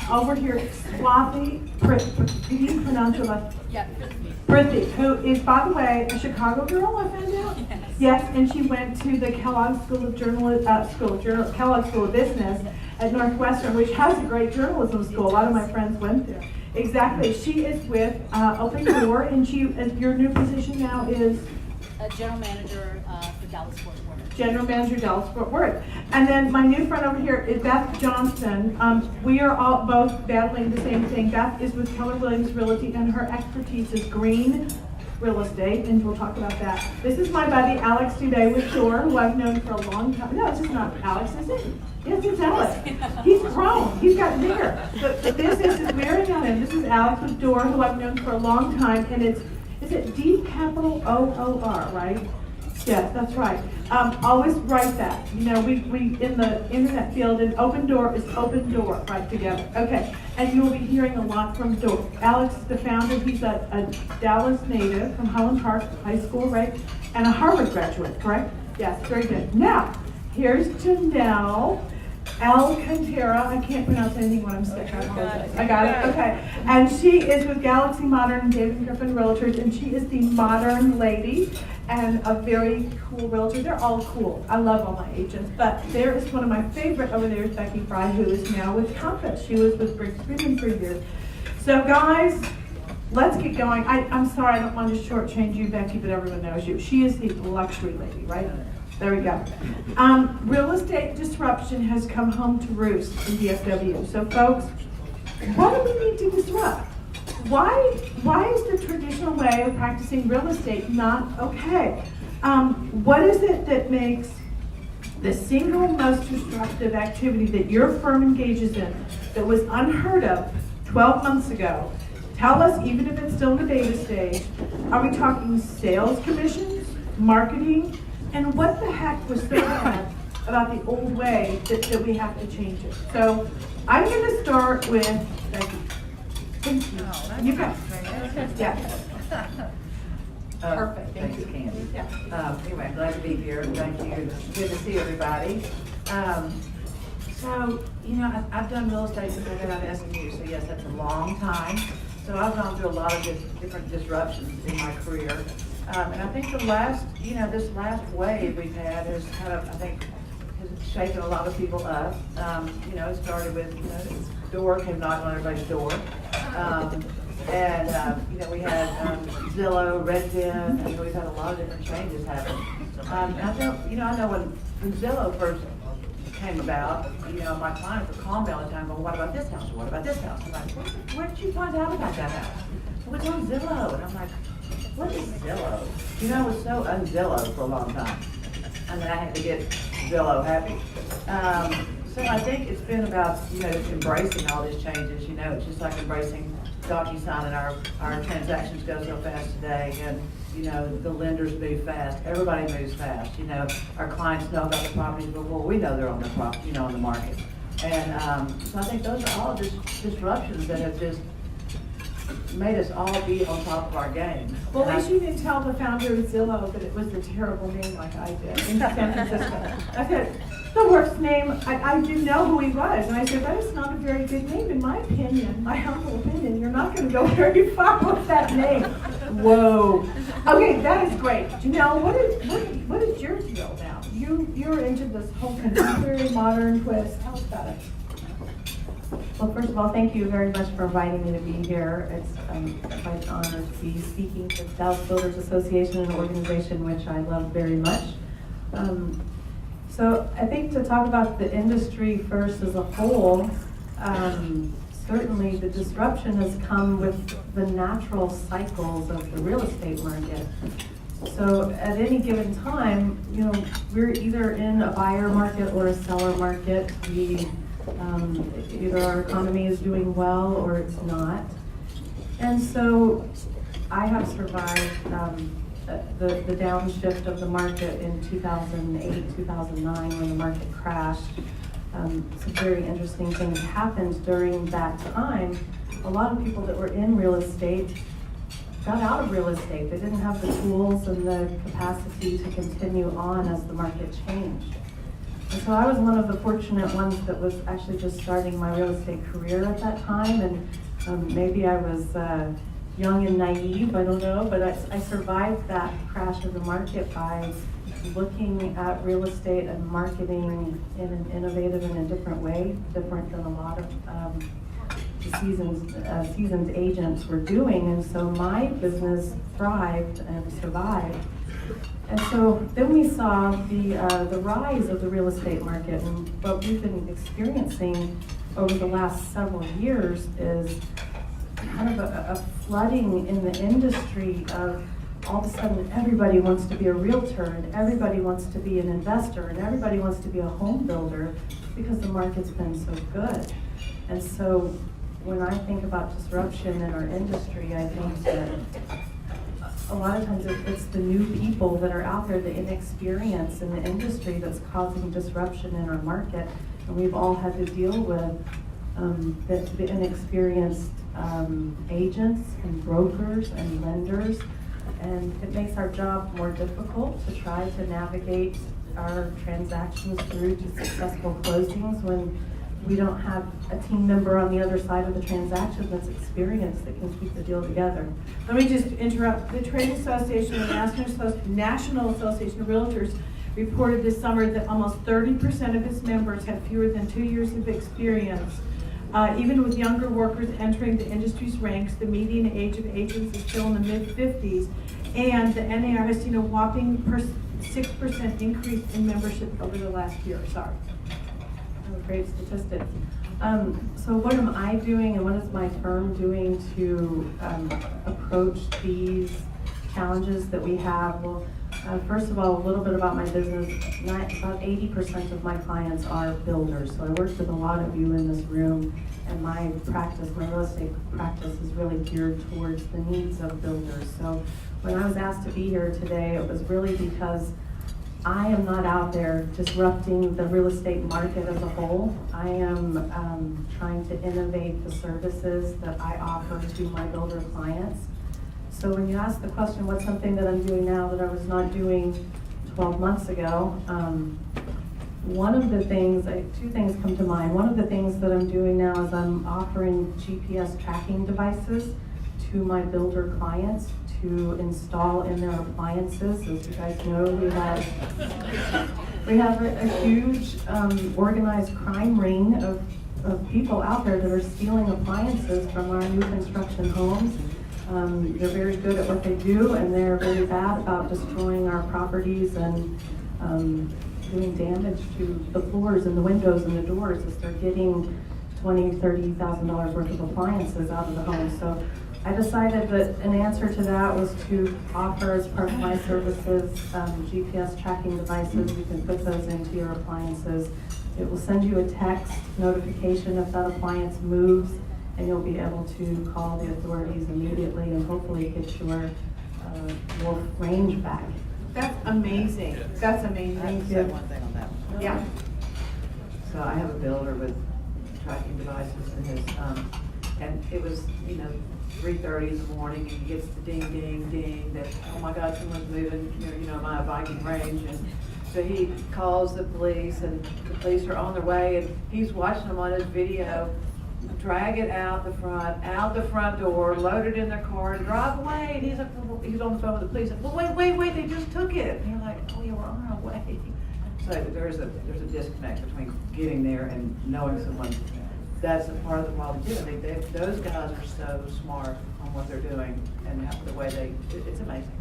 over here, Swati, can you pronounce your last? Yeah, Prithvi, who is, by the way, a Chicago girl, I found out? Yes. Yes, and she went to the Kellogg School of Kellogg School of Business at Northwestern, which has a great journalism school. A lot of my friends went there. Exactly. She is with Open Door, and your new position now is? General manager for Dallas Fort Worth. General Manager, Dallas Fort Worth. And then my new friend over here is Beth Johnston. We are all both battling the same thing. Beth is with Keller Williams Realty, and her expertise is green real estate, and we'll talk about that. This is my buddy Alex Dubé with Door, who I've known for a long time. No, this is not Alex, is it? Yes, it's Alex. He's grown. He's gotten bigger. But this is wearing on him. This is Alex with Door, who I've known for a long time, and is it D capital O-O-R, right? Yes, that's right. Always write that. You know, we in the internet field, and Open Door is Open Door right together. Okay, and you will be hearing a lot from Door. Alex is the founder. He's a Dallas native from Highland Park High School, right? And a Harvard graduate, correct? Yes, very good. Now, here's Janelle Alcantara. I can't pronounce anything when I'm sick. I apologize. I got it? Okay. And she is with Galaxy Modern and David Griffin Realtors, and she is the modern lady and a very cool realtor. They're all cool. I love all my agents. But there is one of my favorite over there is Becky Fry, who is now with Compass. She was with Briggs Freeman for years. So guys, let's get going. I'm sorry, I don't want to shortchange you, Becky, but everyone knows you. She is the luxury lady, right? There we go. Real estate disruption has come home to roost in DFW. So folks, what do we need to disrupt? Why is the traditional way of practicing real estate not okay? What is it that makes the single most disruptive activity that your firm engages in that was unheard of 12 months ago? Tell us, even if it's still in the beta stage. Are we talking sales commissions, marketing? And what the heck was so bad about the old way that we have to change it? So I'm going to start with Becky. Thank you. You go. Yeah. Perfect. Thanks, Candy. Yeah. Anyway, glad to be here. Thank you. It's good to see everybody. So, you know, I've done real estate since I got out of SMU, so yes, that's a long time. So I've gone through a lot of different disruptions in my career. And I think this last wave we've had has kind of, I think, has shaken a lot of people up. You know, it started with, Door came knocking on everybody's door. You know, we had Zillow, Redfin, and we've had a lot of different changes happen. And I know when Zillow first came about, my clients would call me all the time, well, what about this house? What about this house? I'm like, where did you find out about that house? Well, it's on Zillow. And I'm like, what is Zillow? It was so un-Zillow for a long time. And then I had to get Zillow happy. So I think it's been about, just embracing all these changes. It's just like embracing DocuSign, and our transactions go so fast today, and the lenders move fast. Everybody moves fast. Our clients know about the properties before we know they're on the property, on the market. And so I think those are all just disruptions that have just made us all be on top of our game. Well, at least you didn't tell the founder of Zillow that it was a terrible name like I did in San Francisco. I said, the worst name, I didn't know who he was. And I said, that is not a very good name in my opinion, my humble opinion. You're not going to go very far with that name. Whoa. Okay, that is great. Janelle, what is your deal now? You're into this whole contemporary modern twist. Tell us about it. Well, first of all, thank you very much for inviting me to be here. It's quite an honor to be speaking to the Dallas Builders Association, an organization which I love very much. So I think to talk about the industry first as a whole, certainly the disruption has come with the natural cycles of the real estate market. So at any given time, we're either in a buyer market or a seller market. Either our economy is doing well or it's not. And so I have survived the downshift of the market in 2008, 2009 when the market crashed. Some very interesting things happened during that time. A lot of people that were in real estate got out of real estate. They didn't have the tools and the capacity to continue on as the market changed. And so I was one of the fortunate ones that was actually just starting my real estate career at that time, and maybe I was young and naive, I don't know, but I survived that crash of the market by looking at real estate and marketing in an innovative and a different way, different than a lot of seasoned agents were doing. And so my business thrived and survived. And so then we saw the rise of the real estate market, and what we've been experiencing over the last several years is kind of a flooding in the industry of all of a sudden everybody wants to be a realtor, and everybody wants to be an investor, and everybody wants to be a home builder because the market's been so good. And so when I think about disruption in our industry, I think that a lot of times it's the new people that are out there, the inexperience in the industry that's causing disruption in our market. And we've all had to deal with the inexperienced agents and brokers and lenders. And it makes our job more difficult to try to navigate our transactions through to successful closings when we don't have a team member on the other side of the transaction that's experienced that can keep the deal together. Let me just interrupt. The Trade Association and National Association of Realtors reported this summer that almost 30% of its members had fewer than 2 years of experience. Even with younger workers entering the industry's ranks, the median age of agents is still in the mid-50s, and the NAR has seen a whopping 6% increase in membership over the last year. Sorry. Great statistics. So what am I doing and what is my firm doing to approach these challenges that we have? Well, first of all, a little bit about my business. About 80% of my clients are builders. So I work with a lot of you in this room, and my practice, my real estate practice, is really geared towards the needs of builders. So when I was asked to be here today, it was really because I am not out there disrupting the real estate market as a whole. I am trying to innovate the services that I offer to my builder clients. So when you ask the question, what's something that I'm doing now that I was not doing 12 months ago? One of the things, two things come to mind. One of the things that I'm doing now is I'm offering GPS tracking devices to my builder clients to install in their appliances. As you guys know, we have a huge organized crime ring of people out there that are stealing appliances from our new construction homes. They're very good at what they do, and they're very bad about destroying our properties and doing damage to the floors and the windows and the doors as they're getting $20,000, $30,000 worth of appliances out of the home. So I decided that an answer to that was to offer as part of my services GPS tracking devices. You can put those into your appliances. It will send you a text notification if that appliance moves, and you'll be able to call the authorities immediately and hopefully get your wolf range back. That's amazing. That's amazing. I can say one thing on that one. Yeah. So I have a builder with tracking devices in his, and it was, 3:30 in the morning, and he gets the ding, ding, ding that, oh my God, someone's moving, my Viking range. And so he calls the police, and the police are on their way, and he's watching them on his video, drag it out the front door, load it in their car, and drive away. And he's like, he's on the phone with the police, like, well, wait, they just took it. And you're like, oh yeah, we're on our way. So there's a disconnect between getting there and knowing someone. That's a part of the problem too. Those guys are so smart on what they're doing and the way it's amazing.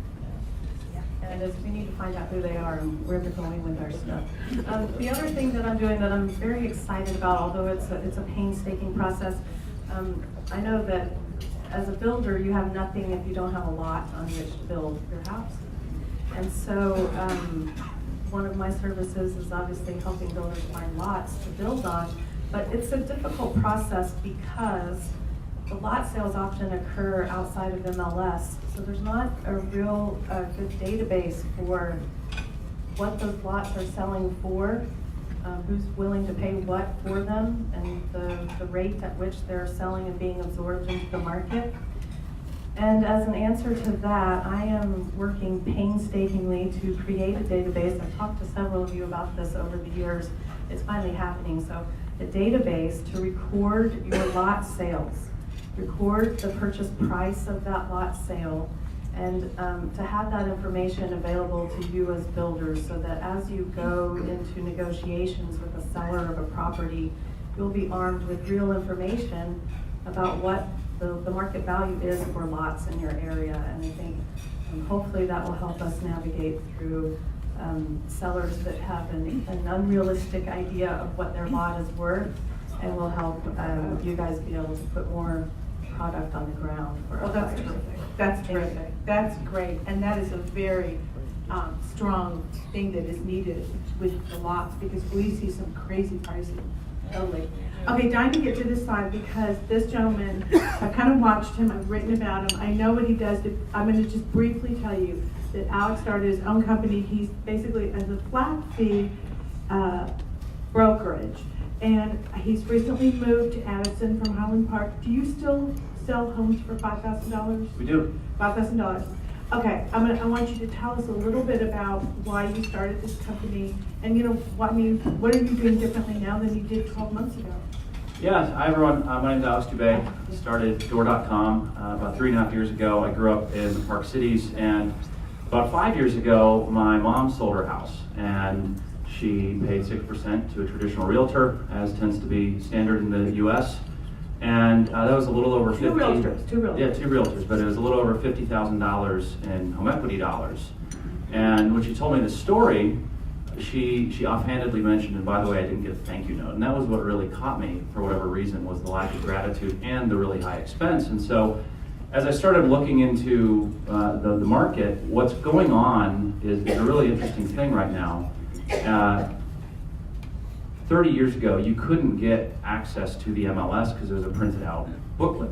And we need to find out who they are and where they're going with our stuff. The other thing that I'm doing that I'm very excited about, although it's a painstaking process, I know that as a builder, you have nothing if you don't have a lot on which to build your house. And so one of my services is obviously helping builders find lots to build on. But it's a difficult process because the lot sales often occur outside of MLS. So there's not a real good database for what those lots are selling for, who's willing to pay what for them, and the rate at which they're selling and being absorbed into the market. And as an answer to that, I am working painstakingly to create a database. I've talked to several of you about this over the years. It's finally happening. So a database to record your lot sales, record the purchase price of that lot sale, and to have that information available to you as builders so that as you go into negotiations with the seller of a property, you'll be armed with real information about what the market value is for lots in your area. And I think hopefully that will help us navigate through sellers that have an unrealistic idea of what their lot is worth, and will help you guys be able to put more product on the ground for Well, our that's buyers. terrific. That's terrific. That's great. And that is a very strong thing that is needed with the lots, because we see some crazy pricing. Totally. Okay, time to get to this side, because this gentleman, I've kind of watched him, I've written about him, I know what he does. I'm going to just briefly tell you that Alex started his own company. He's basically as a flat fee brokerage. And he's recently moved to Addison from Highland Park. Do you still sell homes for $5,000? We do. $5,000. Okay, I want you to tell us a little bit about why you started this company, and what are you doing differently now than you did 12 months ago? Yeah, hi everyone. My name is Alex Dubay. Started disruptors.com about 3.5 years ago. I grew up in the Park Cities, and about 5 years ago, my mom sold her house, and she paid 6% to a traditional realtor, as tends to be standard in the U.S. And that was a little over Two realtors. Yeah, two realtors, but it was a little over $50,000 in home equity dollars. And when she told me the story, she offhandedly mentioned, and by the way, I didn't get a thank you note. And that was what really caught me, for whatever reason, was the lack of gratitude and the really high expense. And so, as I started looking into the market, what's going on is a really interesting thing right now. 30 years ago, you couldn't get access to the MLS because there was a printed out booklet.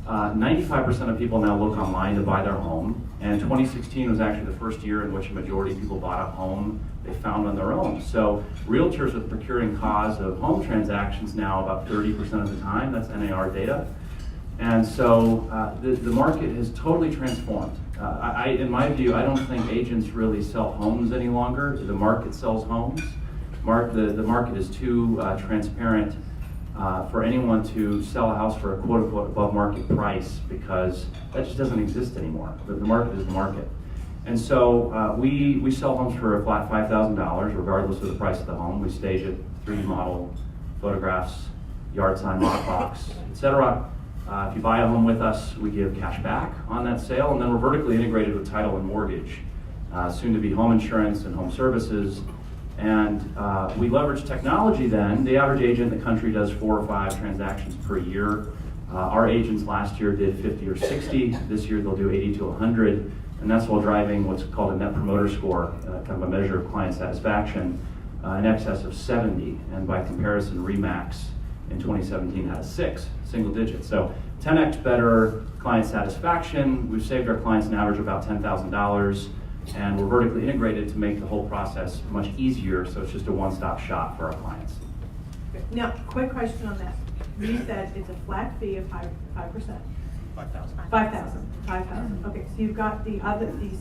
95% of people now look online to buy their home, and 2016 was actually the first year in which a majority of people bought a home they found on their own. So realtors are procuring cause of home transactions now about 30% of the time. That's NAR data. And so the market has totally transformed. In my view, I don't think agents really sell homes any longer. The market sells homes. The market is too transparent for anyone to sell a house for a quote-unquote above market price, because that just doesn't exist anymore. The market is the market. And so we sell homes for a flat $5,000 regardless of the price of the home. We stage it, 3D model, photographs, yard sign, lockbox, etc. If you buy a home with us, we give cash back on that sale, and then we're vertically integrated with title and mortgage, soon to be home insurance and home services. And we leverage technology then. The average agent in the country does 4 or 5 transactions per year. Our agents last year did 50 or 60. This year they'll do 80 to 100. And that's while driving what's called a net promoter score, kind of a measure of client satisfaction, in excess of 70. And by comparison, RE/MAX in 2017 had a 6, single digit. So 10x better client satisfaction. We've saved our clients an average of about $10,000. And we're vertically integrated to make the whole process much easier, so it's just a one-stop shop for our clients. Now, quick question on that. You said it's a flat fee of 5%. 5,000. 5,000. Okay, so you've got the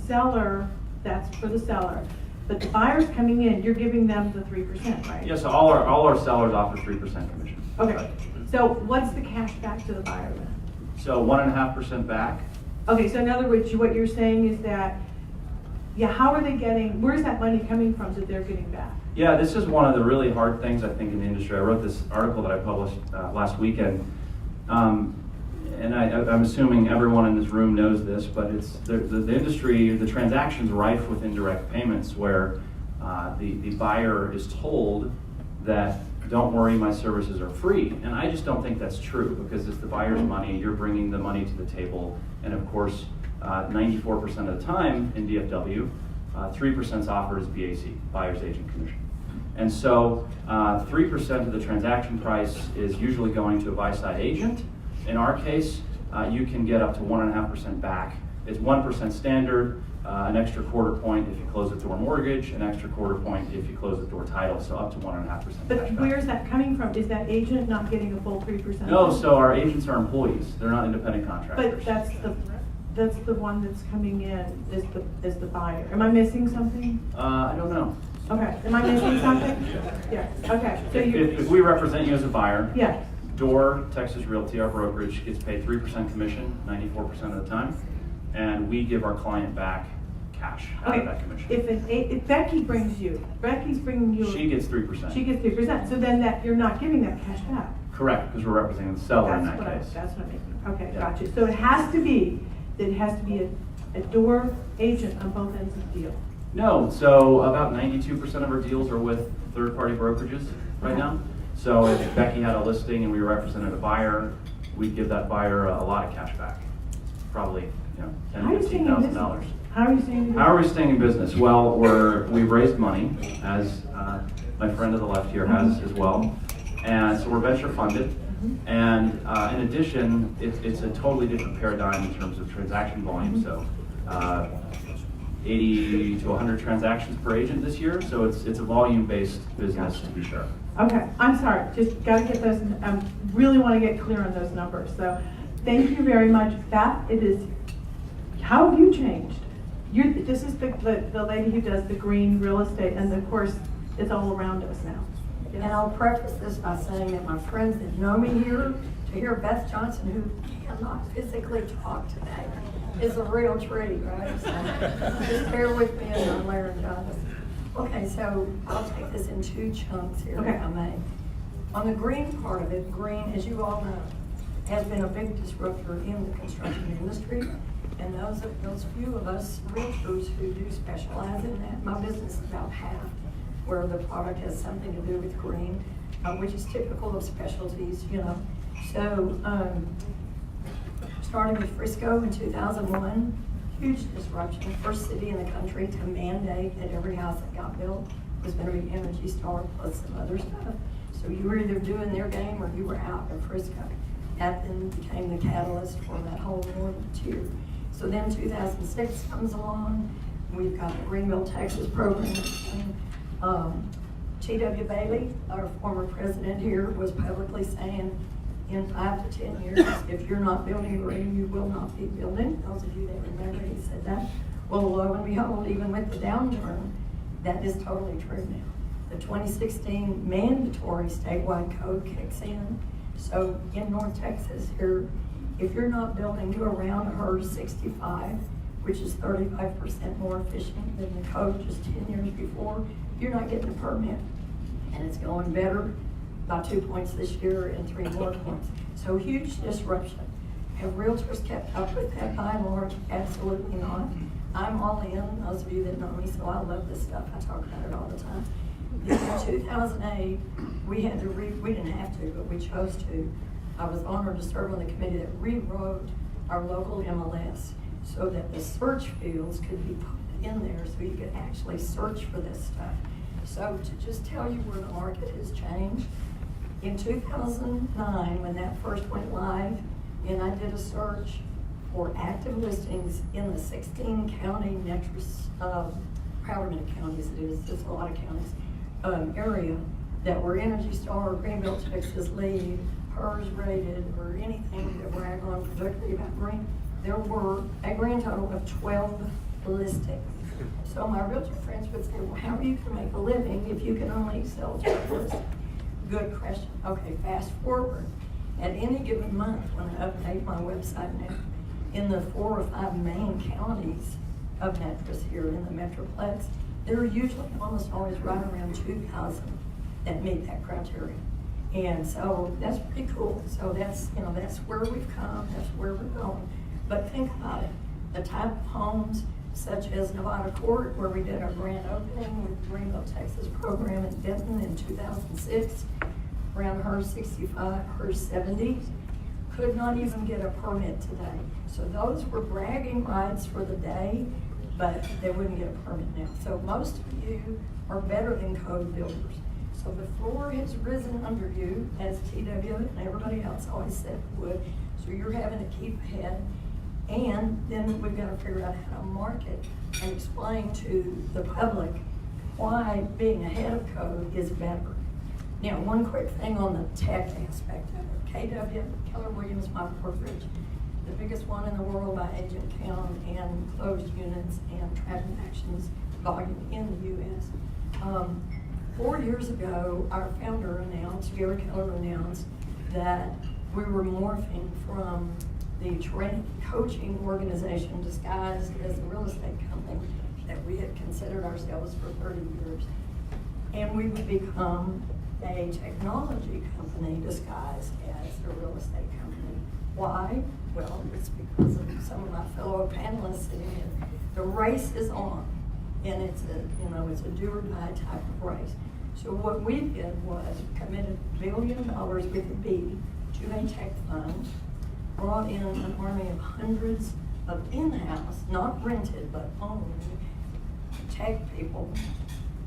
seller, that's for the seller, but the buyers coming in, you're giving them the 3%, right? Yeah, so all our sellers offer 3% commission. Okay, so what's the cash back to the buyer then? So 1.5% back. Okay, so in other words, what you're saying is that, how are they getting, where's that money coming from that they're getting back? Yeah, this is one of the really hard things, I think, in the industry. I wrote this article that I published last weekend, and I'm assuming everyone in this room knows this, but it's the industry, the transaction's rife with indirect payments, where the buyer is told that, don't worry, my services are free. And I just don't think that's true, because it's the buyer's money, you're bringing the money to the table, and of course, 94% of the time in DFW, 3% is offered as BAC, buyer's agent commission. And so 3% of the transaction price is usually going to a buy-side agent. In our case, you can get up to 1.5% back. It's 1% standard, an extra quarter point if you close the door mortgage, an extra quarter point if you close the door title, so up to 1.5% But cash back. where's that coming from? Is that agent not getting a full 3%? No, so our agents are employees. They're not independent contractors. But that's that's the one that's coming in, is the buyer. Am I missing something? I don't know. Okay, am I missing something? Yeah, okay, so If we represent you as a buyer, yes, Door Texas Realty, our brokerage, gets paid 3% commission 94% of the time, and we give our client back cash out of that commission. if Becky brings you, Becky's bringing you. She gets 3%. She gets 3%, so then that, you're not giving that cash back. Correct, because we're representing the seller in that case. That's what I'm making, okay, Yeah. gotcha. So it has to be a door agent on both ends of the deal. No, so about 92% of our deals are with third-party brokerages right now. So if Becky had a listing and we represented a buyer, we'd give that buyer a lot of cash back. Probably, How $10,000, are you staying in business? $15,000. How are you staying in business? How are we staying in business? Well, we've raised money, as my friend to the left here has as well. And so we're venture funded. And in addition, it's a totally different paradigm in terms of transaction volume. So 80 to 100 transactions per agent this year. So it's a volume-based business to be sure. Okay, I'm sorry, just gotta get those, really wanna get clear on those numbers, so thank you very much. Beth, how have you changed? This is the lady who does the green real estate, and of course, it's all around us now. Yes? And I'll preface this by saying that my friends that know me here, to hear Beth Johnson, who cannot physically talk today, is a real treat, right? So just bear with me as I'm laryngitis. Okay, so I'll take this in two chunks here, if I may. On the green part of it, green, as you all know, has been a big disruptor in the construction industry. And those few of us realtors who do specialize in that, my business is about half, where the product has something to do with green, which is typical of specialties, So, starting with Frisco in 2001, huge disruption, first city in the country to mandate that every house that got built was going to be Energy Star plus some other stuff. So you were either doing their game or you were out of Frisco. That then became the catalyst for that whole northern tier. So then 2006 comes along, we've got the Greenville, Texas program. T.W. Bailey, our former president here, was publicly saying, in 5 to 10 years, if you're not building green, you will not be building. Those of you that remember, he said that. Well, lo and behold, even with the downturn, that is totally true now. The 2016 mandatory statewide code kicks in. So in North Texas here, if you're not building to around HERS 65, which is 35% more efficient than the code just 10 years before, you're not getting a permit. And it's going better by 2 points this year and 3 more points. So huge disruption. Have realtors kept up with that by and large? Absolutely not. I'm all in, those of you that know me, so I love this stuff. I talk about it all the time. In 2008, we didn't have to, but we chose to. I was honored to serve on the committee that rewrote our local MLS so that the search fields could be put in there so you could actually search for this stuff. So to just tell you where the market has changed, in 2009, when that first went live, and I did a search for active listings in the 16 county metros, however many counties it is, it's a lot of counties, area that were Energy Star, Greenville, Texas lead, HERS rated, or anything that brag on particularly about green, there were a grand total of 12 listings. So my realtor friends would say, well, how are you going to make a living if you can only sell 12 listings? Good question. Okay, fast forward. At any given month, when I update my website now, in the 4 or 5 main counties of metros here in the Metroplex, there are usually almost always right around 2,000 that meet that criteria. And so that's pretty cool. So that's where we've come, that's where we're going. But think about it, the type of homes such as Nevada Court, where we did our grand opening with the Greenville, Texas program in Denton in 2006, around HERS 65, HERS 70, could not even get a permit today. So those were bragging rights for the day, but they wouldn't get a permit now. So most of you are better than code builders. So the floor has risen under you, as TW and everybody else always said it would. So you're having to keep ahead. And then we've got to figure out how to market and explain to the public why being ahead of code is better. Now, one quick thing on the tech aspect of it. KW, Keller Williams, my brokerage, the biggest one in the world by agent count and closed units and transactions volume in the U.S. 4 years ago, our founder announced, Gary Keller announced, that we were morphing from the training coaching organization disguised as a real estate company that we had considered ourselves for 30 years. And we would become a technology company disguised as a real estate company. Why? Well, it's because of some of my fellow panelists sitting here. The race is on, and it's a do or die type of race. So what we did was committed $1 billion with a B to a tech fund, brought in an army of hundreds of in-house, not rented, but owned tech people,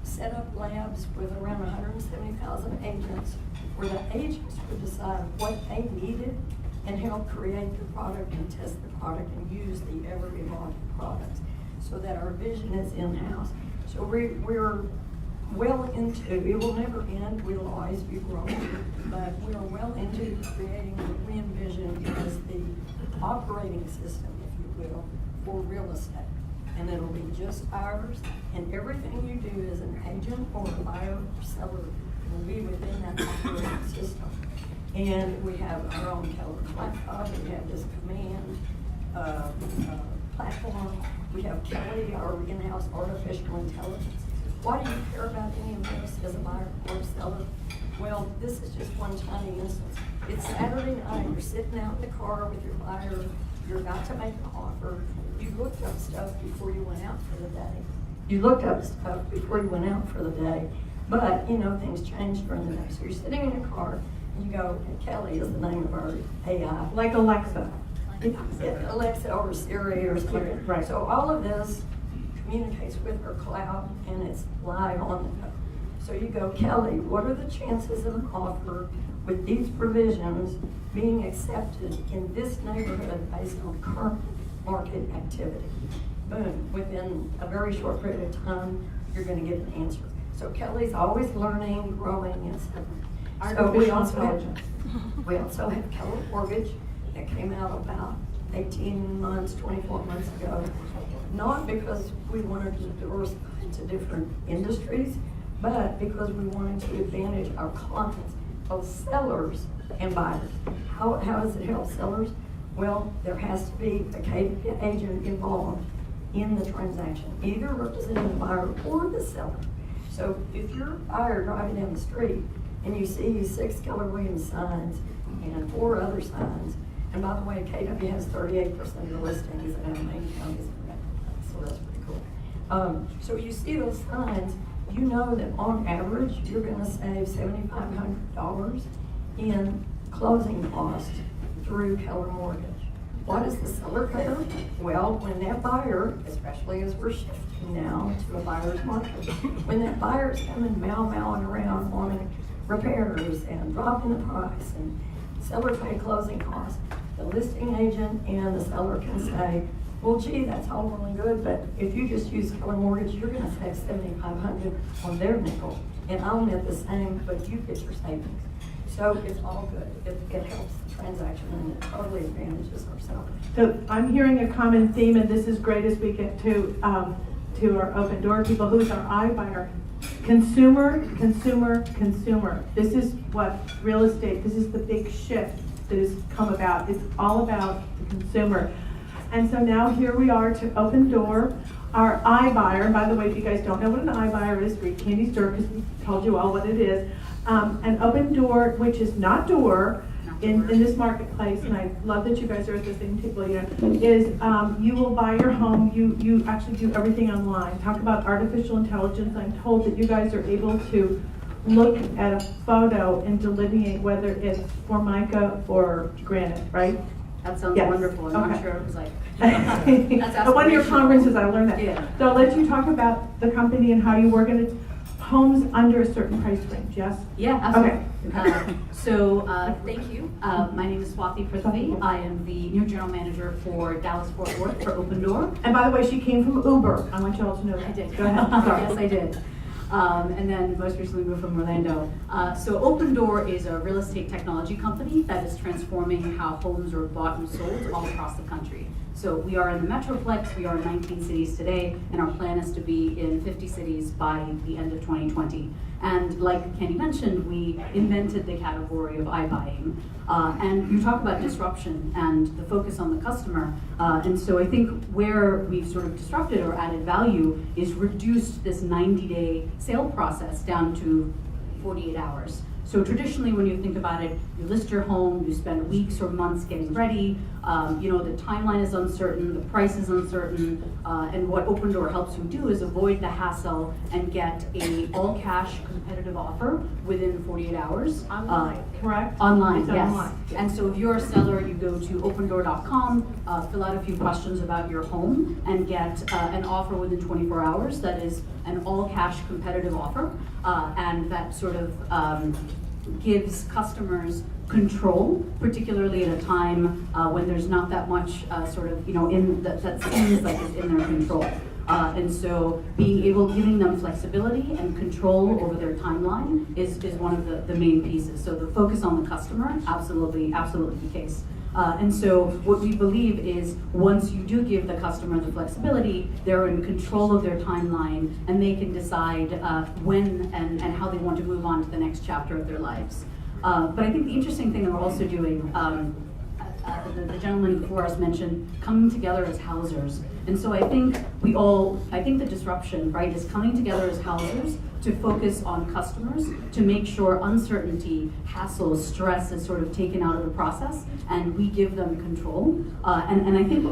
set up labs with around 170,000 agents, where the agents would decide what they needed and help create the product and test the product and use the ever-evolving products, so that our vision is in-house. So we're well into, it will never end, we'll always be growing, but we're well into creating what we envision as the operating system, if you will, for real estate. And it'll be just ours, and everything you do as an agent or a buyer or seller will be within that operating system. And we have our own Keller laptop, we have this command platform, we have Kelly, our in-house artificial intelligence. Why do you care about any of this as a buyer or a seller? Well, this is just one tiny instance. It's Saturday night, you're sitting out in the car with your buyer, you're about to make an offer, you looked up stuff before you went out for the day. But, things change during the day. So you're sitting in your car, and you go, and Kelly is the name of our AI. Like Alexa. Alexa or Siri or something. Right. So all of this communicates with her cloud, and it's live on the go. So you go, Kelly, what are the chances of an offer with these provisions being accepted in this neighborhood based on current market activity? Boom, within a very short period of time, you're gonna get an answer. So Kelly's always learning, growing, etc. So we also have Keller Mortgage that came out about 18 months, 24 months ago. Not because we wanted to diversify into different industries, but because we wanted to advantage our clients, both sellers and buyers. How does it help sellers? Well, there has to be a KDP agent involved in the transaction, either representing the buyer or the seller. So if you're a buyer driving down the street and you see 6 Keller Williams signs and 4 other signs, and by the way, KW has 38% of the listings in our main counties, so that's pretty cool. So you see those signs, you know that on average, you're gonna save $7,500 in closing costs through Keller Mortgage. What does the seller pay? Well, when that buyer, especially as we're shifting now to a buyer's market, when that buyer's coming mowing around wanting repairs and dropping the price and seller pay closing costs, the listing agent and the seller can say, well, gee, that's all well and good, but if you just use Keller Mortgage, you're gonna save $7,500 on their nickel, and I'll net the same, but you get your savings. So it's all good. It helps the transaction, and it totally advantages our sellers. So I'm hearing a common theme, and this is great as we get to our open door people. Who's our iBuyer? Consumer. This is what real estate, this is the big shift that has come about. It's all about the consumer. And so now here we are to Open Door, our iBuyer. And by the way, if you guys don't know what an iBuyer is, read Candy's Dirt, because we told you all what it is. An Open Door, which is not door, in this marketplace, and I love that you guys are at the same table, is you will buy your home, you actually do everything online. Talk about artificial intelligence. I'm told that you guys are able to look at a photo and delineate whether it's Formica or granite, right? That sounds Yes. wonderful, and I'm Okay. sure it was like, At one of your conferences, I learned that. Yeah. So I'll let you talk about the company and how you work in it. Homes under a certain price range, yes? Yeah, absolutely. Okay. Thank you. My name is Swati Prithvi. I am the new general manager for Dallas-Fort Worth for Open Door. And by the way, she came from Uber. I want you all to know that. I did. Go ahead, sorry. Yes, I did. and then most recently moved from Orlando. So Open Door is a real estate technology company that is transforming how homes are bought and sold all across the country. So we are in the Metroplex, we are in 19 cities today, and our plan is to be in 50 cities by the end of 2020. And like Candy mentioned, we invented the category of iBuying. And you talk about disruption and the focus on the customer. And so I think where we've sort of disrupted or added value is reduced this 90-day sale process down to 48 hours. So traditionally, when you think about it, you list your home, you spend weeks or months getting ready. The timeline is uncertain, the price is uncertain, and what Open Door helps you do is avoid the hassle and get a all-cash competitive offer within 48 hours. Online, correct? Online, It's yes. online. And so if you're a seller, you go to opendoor.com, fill out a few questions about your home, and get an offer within 24 hours that is an all-cash competitive offer, and that sort of gives customers control, particularly at a time when there's not that much that seems like it's in their control. And so giving them flexibility and control over their timeline is one of the main pieces. So the focus on the customer, absolutely the case. And so what we believe is once you do give the customer the flexibility, they're in control of their timeline and they can decide when and how they want to move on to the next chapter of their lives. But I think the interesting thing that we're also doing, the gentleman before us mentioned coming together as housers. And so I think the disruption, right, is coming together as housers to focus on customers, to make sure uncertainty, hassle, stress is sort of taken out of the process, and we give them control. And I think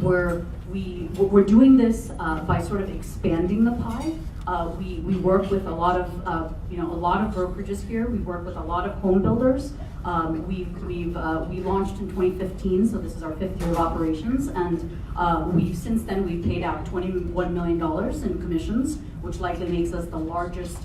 we're doing this by sort of expanding the pie. We work with a lot of brokerages here. We work with a lot of home builders. We launched in 2015, so this is our 5th year of operations, and since then we've paid out $21 million in commissions, which likely makes us the largest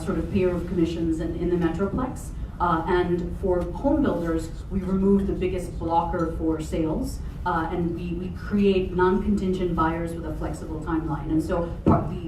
sort of payer of commissions in the Metroplex. And for home builders, we remove the biggest blocker for sales, and we create non-contingent buyers with a flexible timeline. And so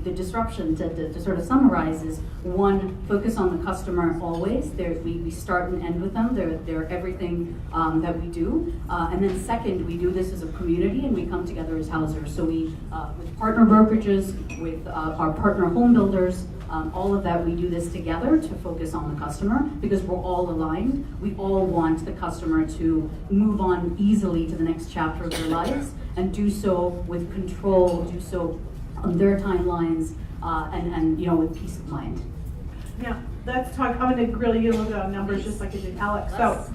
the disruption, to sort of summarize, is one, focus on the customer always. We start and end with them. They're everything that we do. And then second, we do this as a community and we come together as housers. So we, with partner brokerages, with our partner home builders, all of that, we do this together to focus on the customer because we're all aligned. We all want the customer to move on easily to the next chapter of their lives and do so with control, do so on their timelines, and with peace of mind. Now, let's talk, I'm gonna grill you a little bit on numbers just like I did Alex. So,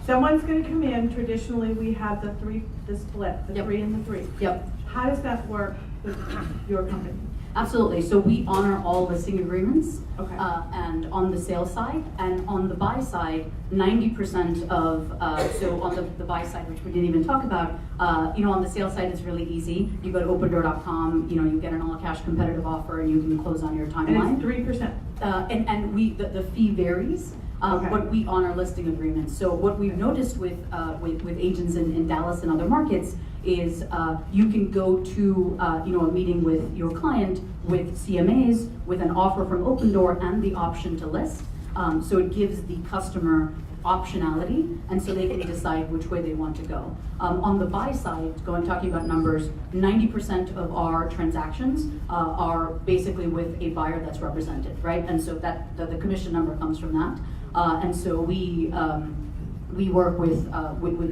someone's gonna come in, traditionally we have the split, the Yep. 3 and the 3. Yep. How does that work with your company? Absolutely. So we honor all listing agreements, Okay. and on the sales side, and on the buy side, 90% of so on the buy side, which we didn't even talk about, on the sales side, it's really easy. You go to opendoor.com, you get an all-cash competitive offer, and you can close on your timeline. And it's 3%. And the fee varies. Okay. But we honor listing agreements. So what we've noticed with agents in Dallas and other markets is you can go to a meeting with your client with CMAs, with an offer from Open Door and the option to list. So it gives the customer optionality, and so they can decide which way they want to go. On the buy side, talking about numbers, 90% of our transactions are basically with a buyer that's represented, right? And so that the commission number comes from that. And so we work with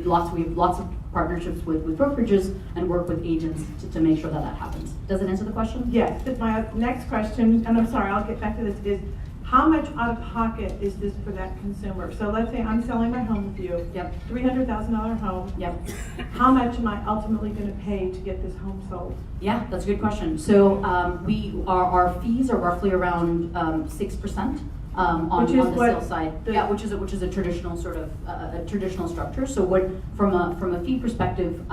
lots. We have lots of partnerships with brokerages and work with agents to make sure that happens. Does it answer the question? Yes, but my next question, and I'm sorry, I'll get back to this, is how much out of pocket is this for that consumer? So let's say I'm selling my home with you. Yep. $300,000 home. Yep. How much am I ultimately going to pay to get this home sold? Yeah, that's a good question. So our fees are roughly around 6%. On Which is the what sales side, which is a traditional sort of a traditional structure. So from a fee perspective,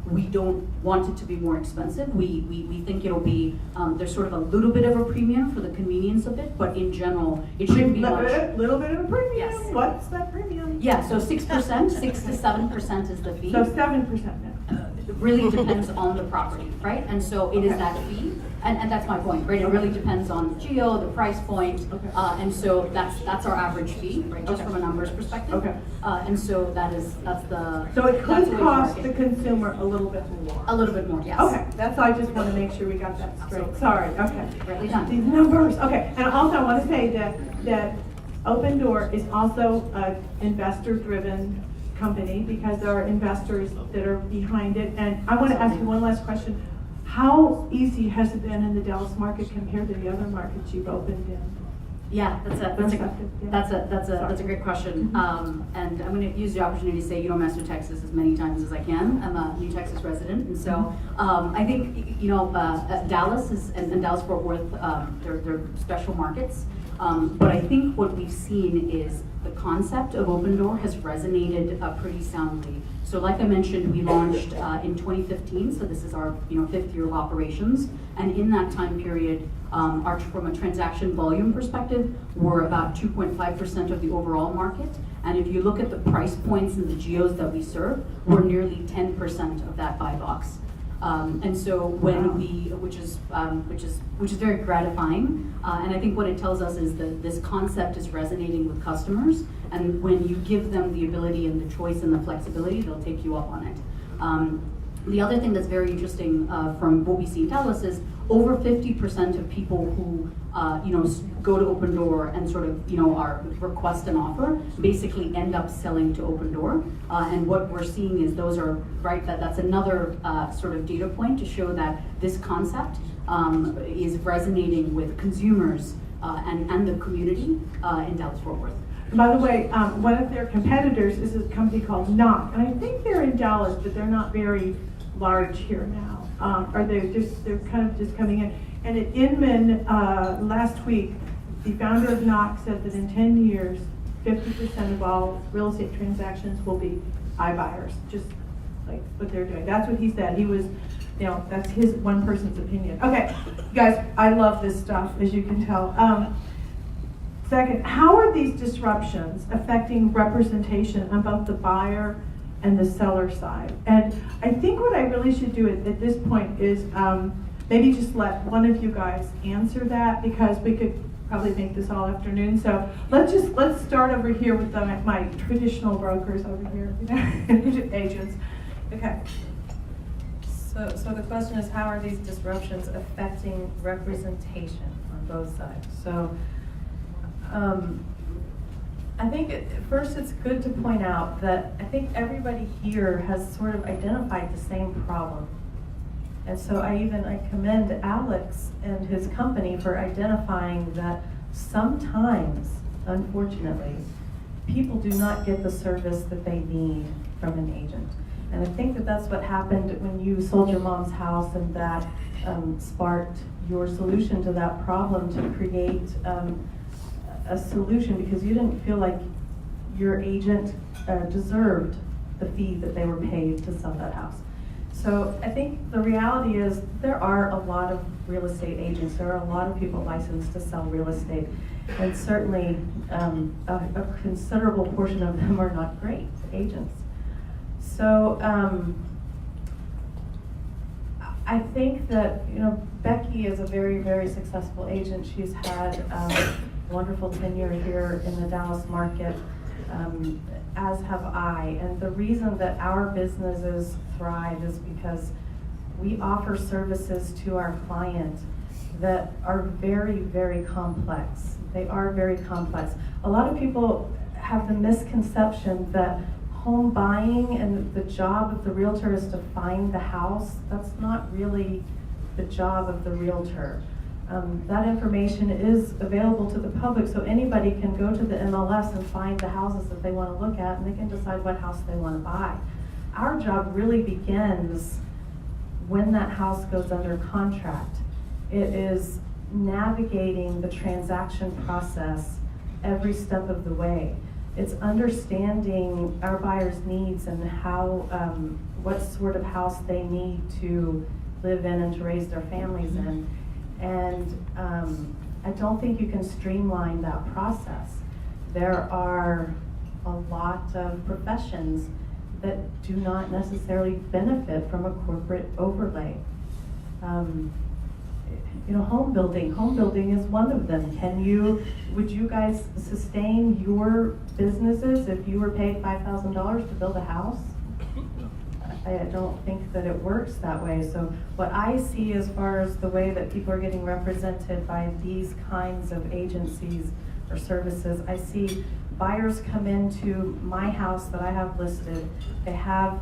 we don't want it to be more expensive. We think it'll be there's sort of a little bit of a premium for the convenience of it, but in general, it shouldn't be much. A little bit of a premium. Yes. What's that premium? Yeah, so 6%, 6 to 7% is the fee. So 7% now. It really depends on the property, right? And so it is that fee. And that's my point, right? It really depends on the geo, the price point, Okay. and so that's our average fee, right? Just Okay. from a numbers perspective. Okay. And so that's the. So it that's could the way to cost the market. consumer a little bit more. A little bit more, yes. Okay, that's, I just want to make sure we got that straight. Absolutely. Sorry, okay. Rightly done. These numbers, okay. And also I want to say that Open Door is also an investor-driven company because there are investors that are behind it. And I want to ask you one last question. How easy has it been in the Dallas market compared to the other markets you've opened in? Yeah, that's a great question. And I'm going to use the opportunity to say you don't mess with Texas as many times as I can. I'm a New Texas resident, and so I think Dallas and Dallas Fort Worth, they're special markets. But I think what we've seen is the concept of Open Door has resonated pretty soundly. So like I mentioned, we launched in 2015, so this is our 5th year of operations. And in that time period, from a transaction volume perspective, we're about 2.5% of the overall market. And if you look at the price points and the geos that we serve, we're nearly 10% of that buy box. And so when which is very gratifying, and I think what it tells us is that this concept is resonating with customers, and when you give them the ability and the choice and the flexibility, they'll take you up on it. The other thing that's very interesting from what we see in Dallas is over 50% of people who go to Open Door and sort of are request an offer basically end up selling to Open Door. And what we're seeing is those are right. That's another sort of data point to show that this concept is resonating with consumers and the community in Dallas Fort Worth. By the way, one of their competitors is a company called Knock, and I think they're in Dallas, but they're not very large here now. Or they're kind of just coming in. And at Inman last week, the founder of Knock said that in 10 years, 50% of all real estate transactions will be iBuyers, just like what they're doing. That's what he said. He was, that's his one person's opinion. Okay, guys, I love this stuff, as you can tell. Second, how are these disruptions affecting representation on both the buyer and the seller side? And I think what I really should do at this point is maybe just let one of you guys answer that, because we could probably make this all afternoon. So let's start over here with my traditional brokers over here, agents. Okay. So the question is, how are these disruptions affecting representation on both sides? So I think first it's good to point out that I think everybody here has sort of identified the same problem. And so I commend Alex and his company for identifying that sometimes, unfortunately, people do not get the service that they need from an agent. And I think that that's what happened when you sold your mom's house, and that sparked your solution to that problem to create a solution, because you didn't feel like your agent deserved the fee that they were paid to sell that house. So I think the reality is there are a lot of real estate agents. There are a lot of people licensed to sell real estate. And certainly a considerable portion of them are not great agents. So I think that, Becky is a very, very successful agent. She's had wonderful tenure here in the Dallas market, as have I. And the reason that our businesses thrive is because we offer services to our client that are very, very complex. They are very complex. A lot of people have the misconception that home buying and the job of the realtor is to find the house. That's not really the job of the realtor. That information is available to the public, so anybody can go to the MLS and find the houses that they want to look at, and they can decide what house they want to buy. Our job really begins when that house goes under contract. It is navigating the transaction process every step of the way. It's understanding our buyers' needs and how, what sort of house they need to live in and to raise their families in. And I don't think you can streamline that process. There are a lot of professions that do not necessarily benefit from a corporate overlay. home building is one of them. Would you guys sustain your businesses if you were paid $5,000 to build a house? I don't think that it works that way. So what I see as far as the way that people are getting represented by these kinds of agencies or services, I see buyers come into my house that I have listed. They have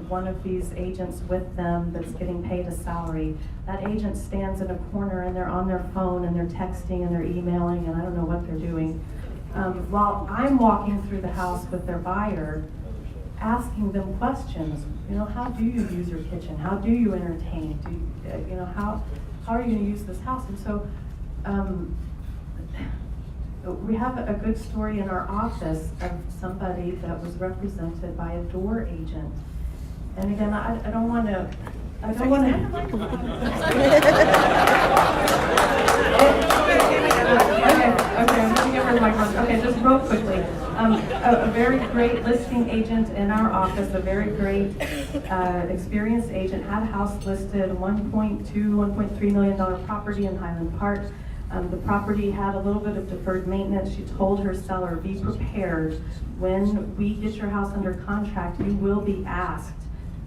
one of these agents with them that's getting paid a salary. That agent stands in a corner and they're on their phone and they're texting and they're emailing and I don't know what they're doing. While I'm walking through the house with their buyer, asking them questions. How do you use your kitchen? How do you entertain? How are you going to use this house? And so we have a good story in our office of somebody that was represented by a door agent. And again, I don't want to. Okay, I'm going to give her the microphone. Okay, just real quickly. A very great listing agent in our office, a very great experienced agent, had a house listed, $1.3 million property in Highland Park. The property had a little bit of deferred maintenance. She told her seller, be prepared. When we get your house under contract, you will be asked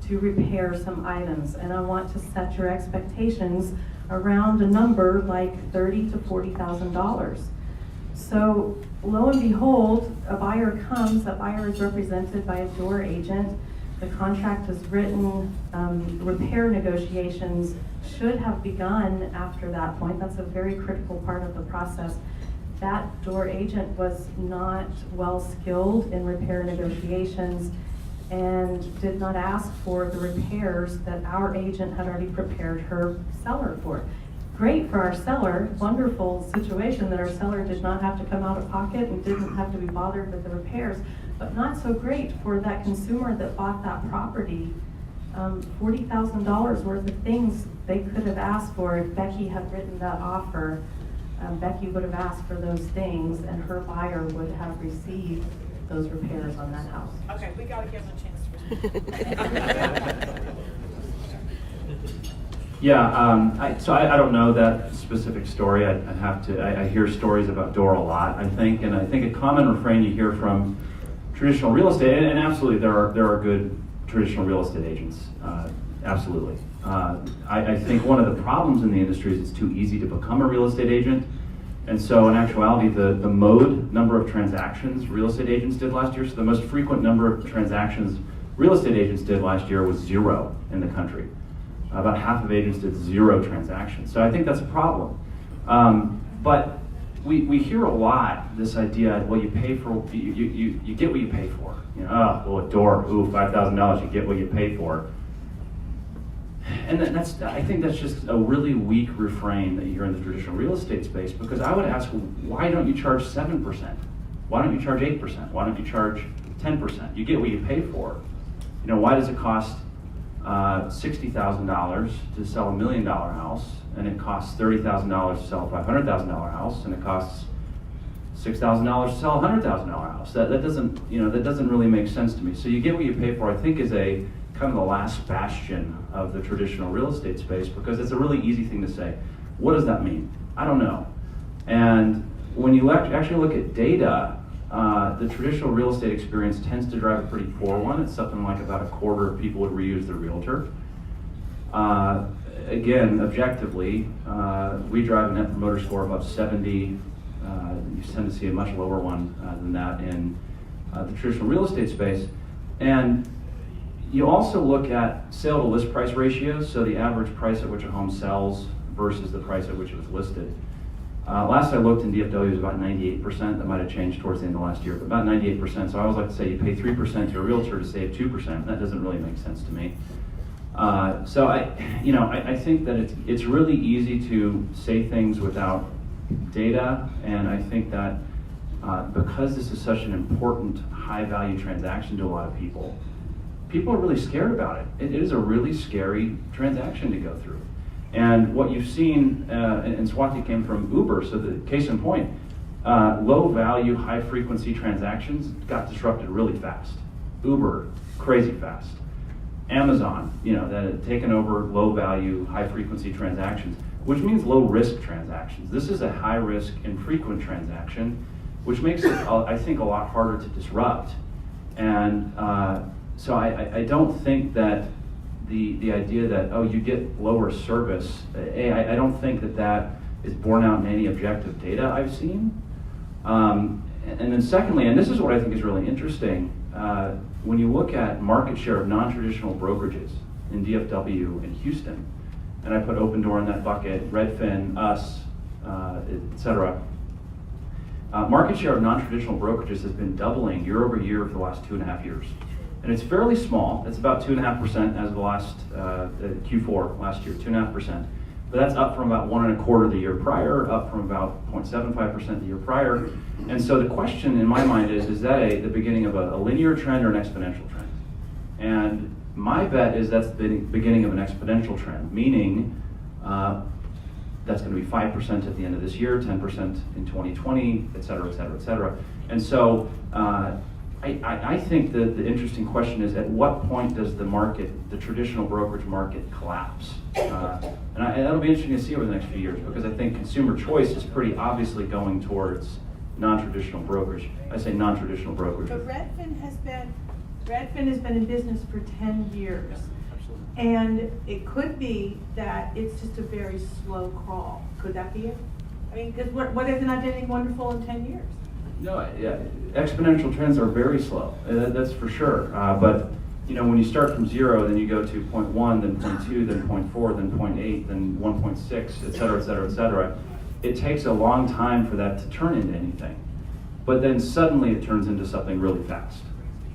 to repair some items. And I want to set your expectations around a number like $30,000 to $40,000. So lo and behold, a buyer comes, that buyer is represented by a door agent. The contract is written, repair negotiations should have begun after that point. That's a very critical part of the process. That door agent was not well skilled in repair negotiations and did not ask for the repairs that our agent had already prepared her seller for. Great for our seller, wonderful situation that our seller did not have to come out of pocket and didn't have to be bothered with the repairs, but not so great for that consumer that bought that property. $40,000 worth of things they could have asked for if Becky had written that offer. Becky would have asked for those things and her buyer would have received those repairs on that house. Okay, we gotta give them a chance to respond. Yeah, so I don't know that specific story. I hear stories about door a lot, I think, and I think a common refrain you hear from traditional real estate, and absolutely there are good traditional real estate agents, absolutely. I think one of the problems in the industry is it's too easy to become a real estate agent, and so in actuality the mode number of transactions real estate agents did last year, so the most frequent number of transactions real estate agents did last year was 0 in the country. About half of agents did 0 transactions. So I think that's a problem. But we hear a lot this idea, well, you pay for, you get what you pay for. A door, $5,000, you get what you pay for. And I think that's just a really weak refrain that you hear in the traditional real estate space, because I would ask, why don't you charge 7%? Why don't you charge 8%? Why don't you charge 10%? You get what you pay for. Why does it cost $60,000 to sell $1 million house, and it costs $30,000 to sell a $500,000 house, and it costs $6,000 to sell a $100,000 house? That doesn't really make sense to me. So you get what you pay for, I think, is a kind of the last bastion of the traditional real estate space, because it's a really easy thing to say. What does that mean? I don't know. And when you actually look at data, the traditional real estate experience tends to drive a pretty poor one. It's something like about a quarter of people would reuse their realtor. Again, objectively, we drive a net promoter score above 70. You tend to see a much lower one than that in the traditional real estate space. And you also look at sale to list price ratios, so the average price at which a home sells versus the price at which it was listed. Last I looked in DFW was about 98%. That might have changed towards the end of last year, but about 98%. So I always like to say you pay 3% to a realtor to save 2%. That doesn't really make sense to me. So I think that it's really easy to say things without data, and I think that because this is such an important high-value transaction to a lot of people are really scared about it. It is a really scary transaction to go through. And what you've seen, and Swati came from Uber, so the case in point, low value, high frequency transactions got disrupted really fast. Uber, crazy fast. Amazon, that had taken over low value, high frequency transactions. which means low risk transactions. This is a high risk, infrequent transaction, which makes it, I think, a lot harder to disrupt. And so I don't think that the idea that, oh, you get lower service, I don't think that is borne out in any objective data I've seen. And then secondly, and this is what I think is really interesting, when you look at market share of non-traditional brokerages in DFW and Houston, and I put Open Door in that bucket, Redfin, us, et cetera, market share of non-traditional brokerages has been doubling year over year for the last 2.5 years. And it's fairly small. It's about 2.5% as of the last Q4 last year, 2.5%. But that's up from about 1.25% the year prior, up from about 0.75% the year prior. And so the question in my mind is that the beginning of a linear trend or an exponential trend? And my bet is that's the beginning of an exponential trend, meaning that's going to be 5% at the end of this year, 10% in 2020, et cetera, et cetera, et cetera. And so I think that the interesting question is, at what point does the traditional brokerage market collapse? And that'll be interesting to see over the next few years, because I think consumer choice is pretty obviously going towards non-traditional brokerage. I say non-traditional brokerage. But Redfin has been in business for 10 years. And it could be that it's just a very slow crawl. Could that be it? I mean, because what isn't anything wonderful in 10 years? No, yeah, exponential trends are very slow. That's for sure. But when you start from 0, then you go to 0.1, then 0.2, then 0.4, then 0.8, then 1.6, et cetera, et cetera, et cetera. It takes a long time for that to turn into anything. But then suddenly it turns into something really fast.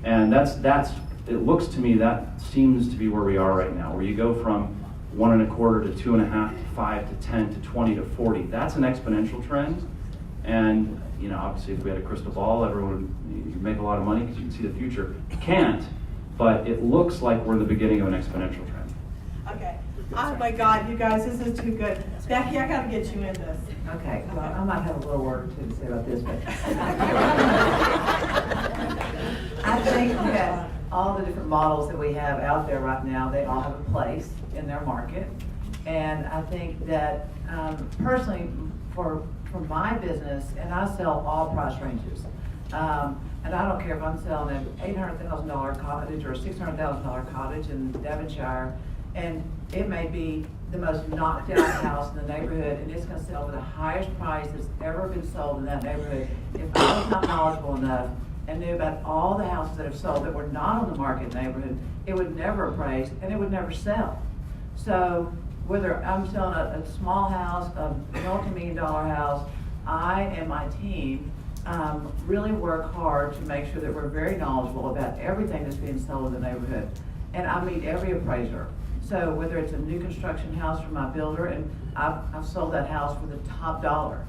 And it looks to me that seems to be where we are right now, where you go from 1.25 to 2.5 to 5 to 10 to 20 to 40. That's an exponential trend. And obviously, if we had a crystal ball, everyone would make a lot of money because you can see the future. You can't, but it looks like we're in the beginning of an exponential trend. Okay. Oh my God, you guys, this is too good. Becky, I gotta get you in this. Okay, well, I might have a little word or two to say about this, but I think that all the different models that we have out there right now, they all have a place in their market. And I think that personally, for my business, and I sell all price ranges, and I don't care if I'm selling an $800,000 cottage or a $600,000 cottage in Devonshire, and it may be the most knocked out house in the neighborhood, and it's going to sell for the highest price that's ever been sold in that neighborhood. If I was not knowledgeable enough and knew about all the houses that have sold that were not on the market neighborhood, it would never appraise and it would never sell. So whether I'm selling a small house, a multi-million-dollar house, I and my team really work hard to make sure that we're very knowledgeable about everything that's being sold in the neighborhood. And I meet every appraiser. So whether it's a new construction house from my builder, and I've sold that house for the top dollar,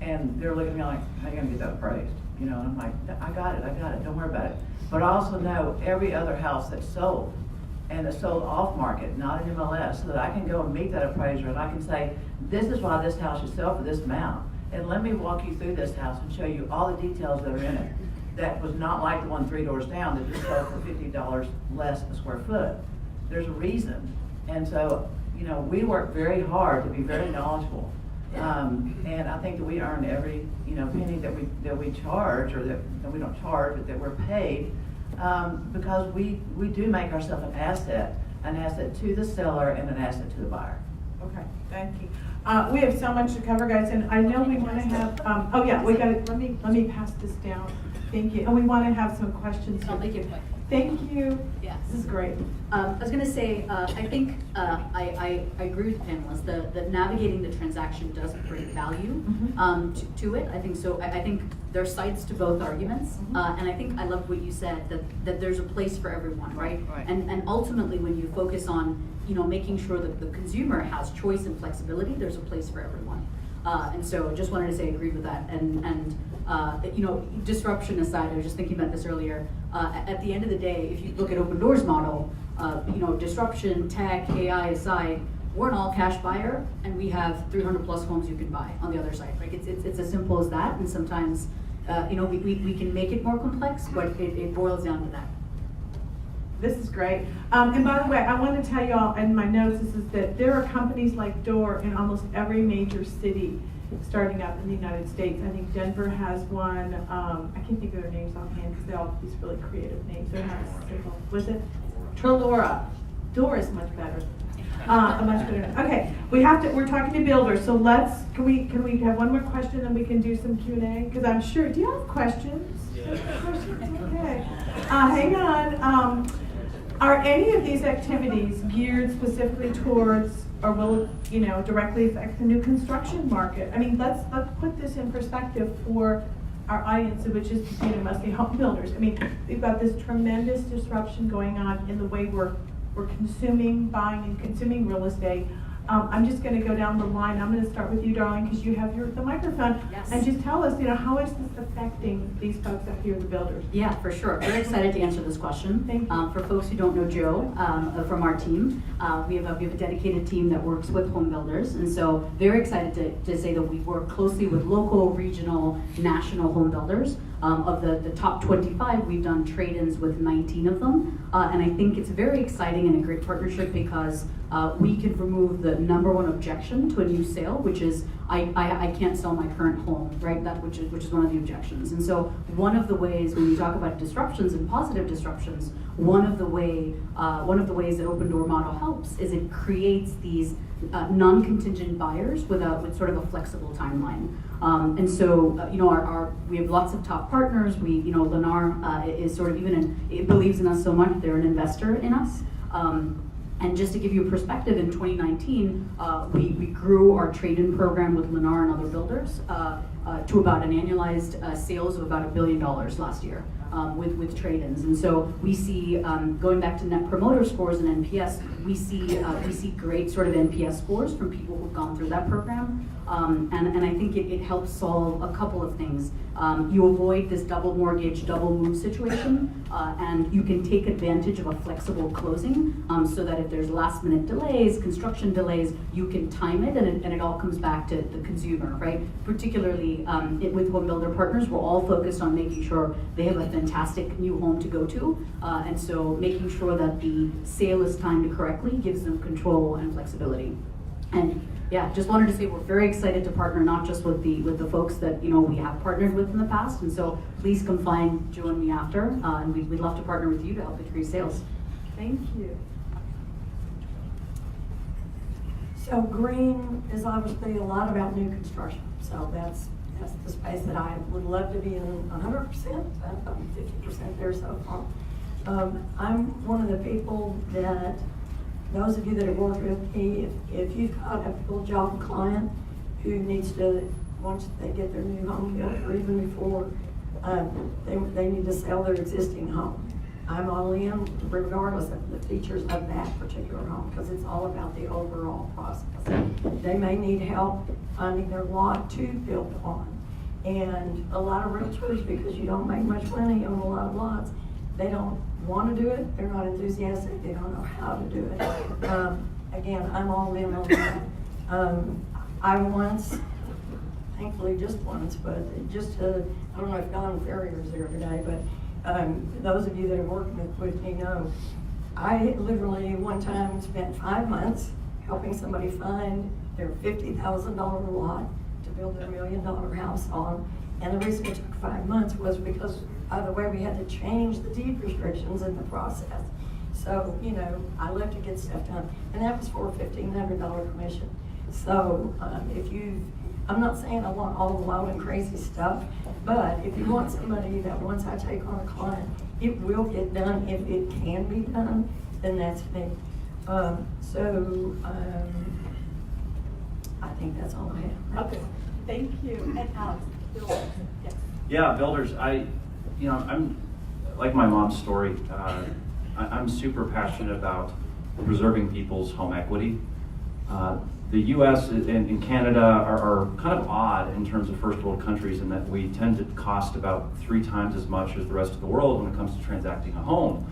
and they're looking at me like, how are you gonna get that appraised? And I'm like, I got it, don't worry about it. But I also know every other house that's sold, and that's sold off market, not in MLS, so that I can go and meet that appraiser and I can say, this is why this house should sell for this amount. And let me walk you through this house and show you all the details that are in it. That was not like the one 3 doors down that just sold for $50 less a square foot. There's a reason. And so, we work very hard to be very knowledgeable. And I think that we earn every, penny that we charge, or that we don't charge, but that we're paid, because we do make ourselves an asset to the seller and an asset to the buyer. Okay, thank you. We have so much to cover, guys, and I know we want to have, let me pass this down. Thank you. And we want to have some questions. I'll make it quick. Thank you. Yes. This is great. I was going to say, I think I agree with the panelists. The navigating the transaction does bring value to it. I think so. I think there's sides to both arguments, and I think I loved what you said, that there's a place for everyone, right? And ultimately, when you focus on making sure that the consumer has choice and flexibility, there's a place for everyone. And so just wanted to say I agreed with that. And disruption aside, I was just thinking about this earlier. At the end of the day, if you look at Open Door's model, disruption, tech, AI aside, we're an all-cash buyer, and we have 300 plus homes you can buy on the other side. Right? It's as simple as that. And sometimes, we can make it more complex, but it boils down to that. This is great. And by the way, I want to tell you all in my notes, this is that there are companies like Door in almost every major city starting up in the United States. I think Denver has one. I can't think of their names offhand because they all have these really creative names. They're not simple. Was it? Trelora. Door is much better. Much better. Okay, we're talking to builders, so can we have one more question and we can do some Q&A? Because I'm sure, do you have questions? Yeah. Questions? Okay. Hang on. Are any of these activities geared specifically towards, or will, directly affect the new construction market? I mean, let's put this in perspective for our audience, which is mostly home builders. I mean, we've got this tremendous disruption going on in the way we're buying and consuming real estate. I'm just going to go down the line. I'm going to start with you, darling, because you have the microphone. Yes. And just tell us, how is this affecting these folks up here, the builders? Yeah, for sure. Very excited to answer this question. Thank you. For folks who don't know Joe from our team, we have a dedicated team that works with home builders, and so very excited to say that we work closely with local, regional, national home builders. Of the top 25, we've done trade-ins with 19 of them, and I think it's very exciting and a great partnership because we can remove the number one objection to a new sale, which is I can't sell my current home, right? Which is one of the objections. And so one of the ways when we talk about disruptions and positive disruptions, one of the ways that Open Door model helps is it creates these non-contingent buyers with sort of a flexible timeline. And so, we have lots of top partners. Lennar is sort of it believes in us so much, they're an investor in us. And just to give you a perspective, in 2019, we grew our trade-in program with Lennar and other builders to about an annualized sales of about $1 billion last year with trade-ins. And so we see, going back to Net Promoter Scores and NPS, we see great sort of NPS scores from people who've gone through that program. And I think it helps solve a couple of things. You avoid this double mortgage, double move situation, and you can take advantage of a flexible closing so that if there's last minute delays, construction delays, you can time it and it all comes back to the consumer, right? Particularly with home builder partners, we're all focused on making sure they have a fantastic new home to go to, and so making sure that the sale is timed correctly gives them control and flexibility. And yeah, just wanted to say we're very excited to partner not just with the folks that we have partnered with in the past, and so please come find Joe and me after, and we'd love to partner with you to help increase sales. Thank you. So green is obviously a lot about new construction. So that's the space that I would love to be in 100%. I'm 50% there so far. I'm one of the people that, those of you that have worked with me, if you've got a full job client who needs to, once they get their new home built, or even before, they need to sell their existing home, I'm all in regardless of the features of that particular home, because it's all about the overall process. They may need help finding their lot to build on. And a lot of realtors, because you don't make much money on a lot of lots, they don't want to do it, they're not enthusiastic, they don't know how to do it. Again, I'm all in on that. I once, thankfully just once, but I don't know if Don Ferrier's there today, but those of you that are working with me know, I literally one time spent 5 months helping somebody find their $50,000 lot to build their $1 million house on. And the reason it took 5 months was because, by the way, we had to change the deed restrictions in the process. So, I love to get stuff done. And that was for a $1,500 commission. So, I'm not saying I want all the wild and crazy stuff, but if you want somebody that once I take on a client, it will get done. If it can be done, then that's me. I think that's all I have. Okay, thank you. And Alex, builders. Yes. Yeah, builders. I'm like my mom's story. I'm super passionate about preserving people's home equity. The U.S. and Canada are kind of odd in terms of first world countries in that we tend to cost about 3 times as much as the rest of the world when it comes to transacting a home.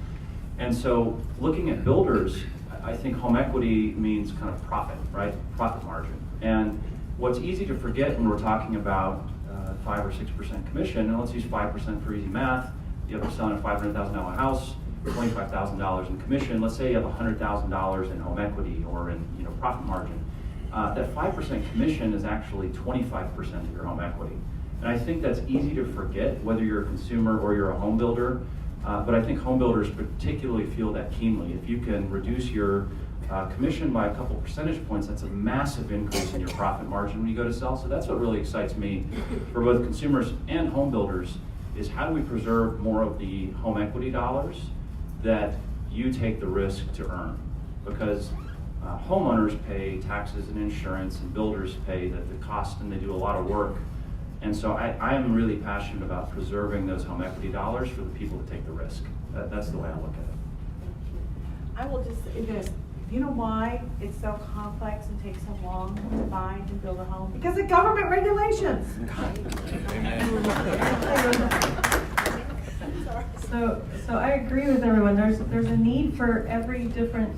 And so looking at builders, I think home equity means kind of profit, right? Profit margin. And what's easy to forget when we're talking about 5 or 6% commission, and let's use 5% for easy math. You have to sell a $500,000 house. $25,000 in commission. Let's say you have $100,000 in home equity or in profit margin. That 5% commission is actually 25% of your home equity. And I think that's easy to forget, whether you're a consumer or you're a home builder. But I think home builders particularly feel that keenly. If you can reduce your commission by a couple percentage points, that's a massive increase in your profit margin when you go to sell. So that's what really excites me for both consumers and home builders, is how do we preserve more of the home equity dollars that you take the risk to earn? Because homeowners pay taxes and insurance, and builders pay the cost, and they do a lot of work. And so I am really passionate about preserving those home equity dollars for the people that take the risk. That's the way I look at it. I will just say this. You know why it's so complex and takes so long to buy and build a home? Because of government regulations. So I agree with everyone. There's a need for every different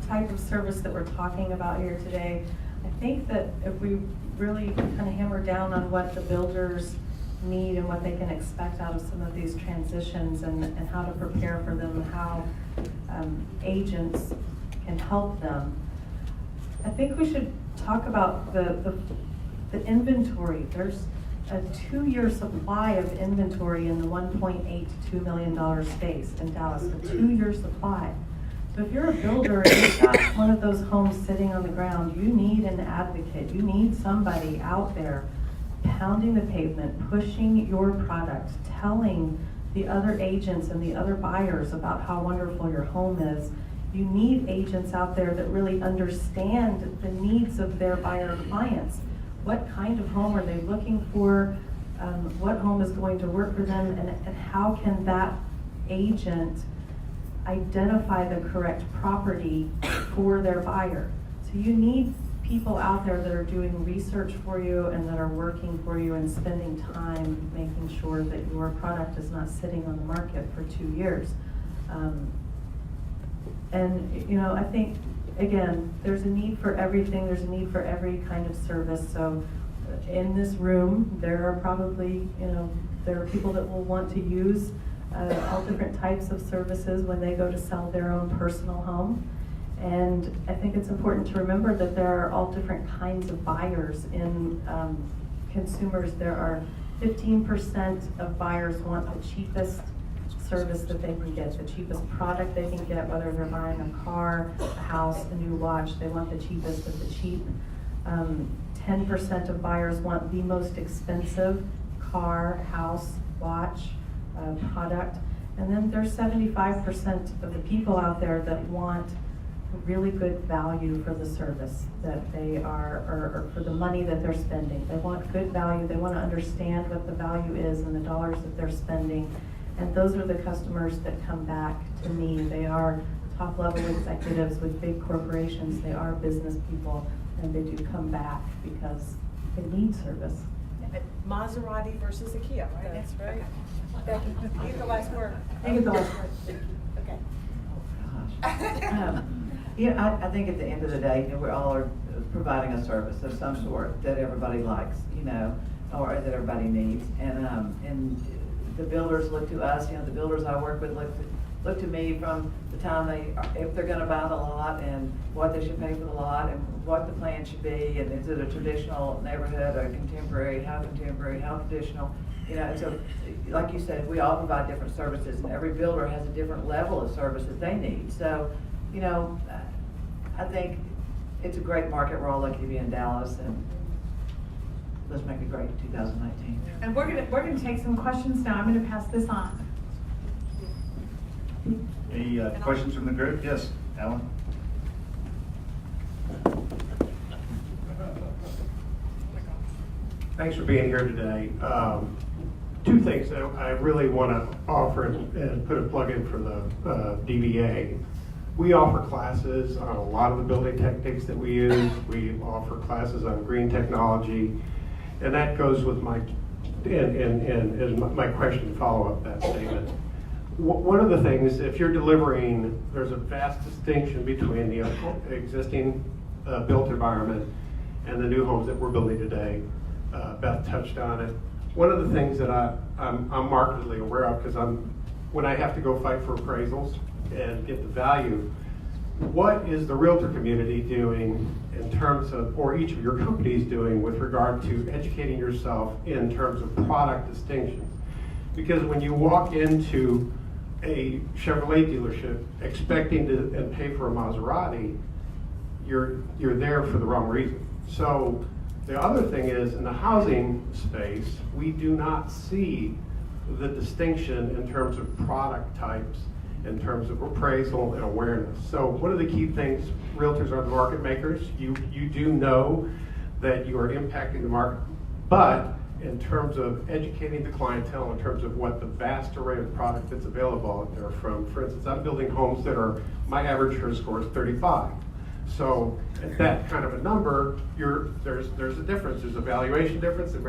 type of service that we're talking about here today. I think that if we really kind of hammer down on what the builders need and what they can expect out of some of these transitions, and how to prepare for them, and how agents can help them, I think we should talk about the inventory. There's a 2-year supply of inventory in the $1.8 to $2 million space in Dallas, a 2-year supply. So if you're a builder and you've got one of those homes sitting on the ground, you need an advocate. You need somebody out there pounding the pavement, pushing your product, telling the other agents and the other buyers about how wonderful your home is. You need agents out there that really understand the needs of their buyer clients. What kind of home are they looking for? What home is going to work for them? And how can that agent identify the correct property for their buyer? So you need people out there that are doing research for you and that are working for you and spending time making sure that your product is not sitting on the market for 2 years. And I think, again, there's a need for everything. There's a need for every kind of service. So in this room, there are probably, there are people that will want to use all different types of services when they go to sell their own personal home. And I think it's important to remember that there are all different kinds of buyers in consumers. There are 15% of buyers want the cheapest service that they can get, the cheapest product they can get, whether they're buying a car, a house, a new watch. They want the cheapest of the cheap. 10% of buyers want the most expensive car, house, watch, product. And then there's 75% of the people out there that want really good value for the service that they are, or for the money that they're spending. They want good value. They want to understand what the value is and the dollars that they're spending. And those are the customers that come back to me. They are top-level executives with big corporations. They are business people, and they do come back because they need service. Maserati versus a Kia, right? That's right. Becky, you get the last word. You get the last word. Okay. I think at the end of the day, we all are providing a service of some sort that everybody likes, or that everybody needs. And the builders look to us, the builders I work with look to me from the time if they're gonna buy the lot and what they should pay for the lot and what the plan should be, and is it a traditional neighborhood or contemporary, how traditional, so like you said, we all provide different services, and every builder has a different level of service that they need. So, I think it's a great market. We're all lucky to be in Dallas, and let's make it great in 2019. And we're gonna take some questions now. I'm gonna pass this on. Any questions from the group? Yes, Alan? Thanks for being here today. Two things that I really want to offer and put a plug in for the DBA. We offer classes on a lot of the building techniques that we use. We offer classes on green technology, and that goes with my my question to follow up that statement. One of the things, if you're delivering, there's a vast distinction between the existing built environment and the new homes that we're building today. Beth touched on it. One of the things that I'm markedly aware of, because I'm when I have to go fight for appraisals and get the value, what is the realtor community doing in terms of, or each of your companies doing with regard to educating yourself in terms of product distinctions? Because when you walk into a Chevrolet dealership expecting to and pay for a Maserati, you're there for the wrong reason. So the other thing is, in the housing space, we do not see the distinction in terms of product types, in terms of appraisal and awareness. So one of the key things, realtors are the market makers. You do know that you are impacting the market, but in terms of educating the clientele, in terms of what the vast array of product that's available out there from, for instance, I'm building homes that are, my average HERS score is 35. So at that kind of a number, there's a difference. There's a valuation difference. The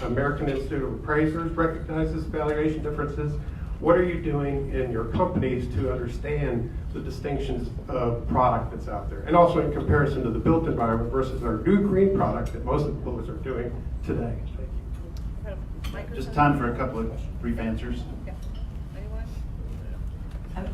American Institute of Appraisers recognizes valuation differences. What are you doing in your companies to understand the distinctions of product that's out there? And also in comparison to the built environment versus our new green product that most of the builders are doing today. Thank you. Just time for a couple of brief answers.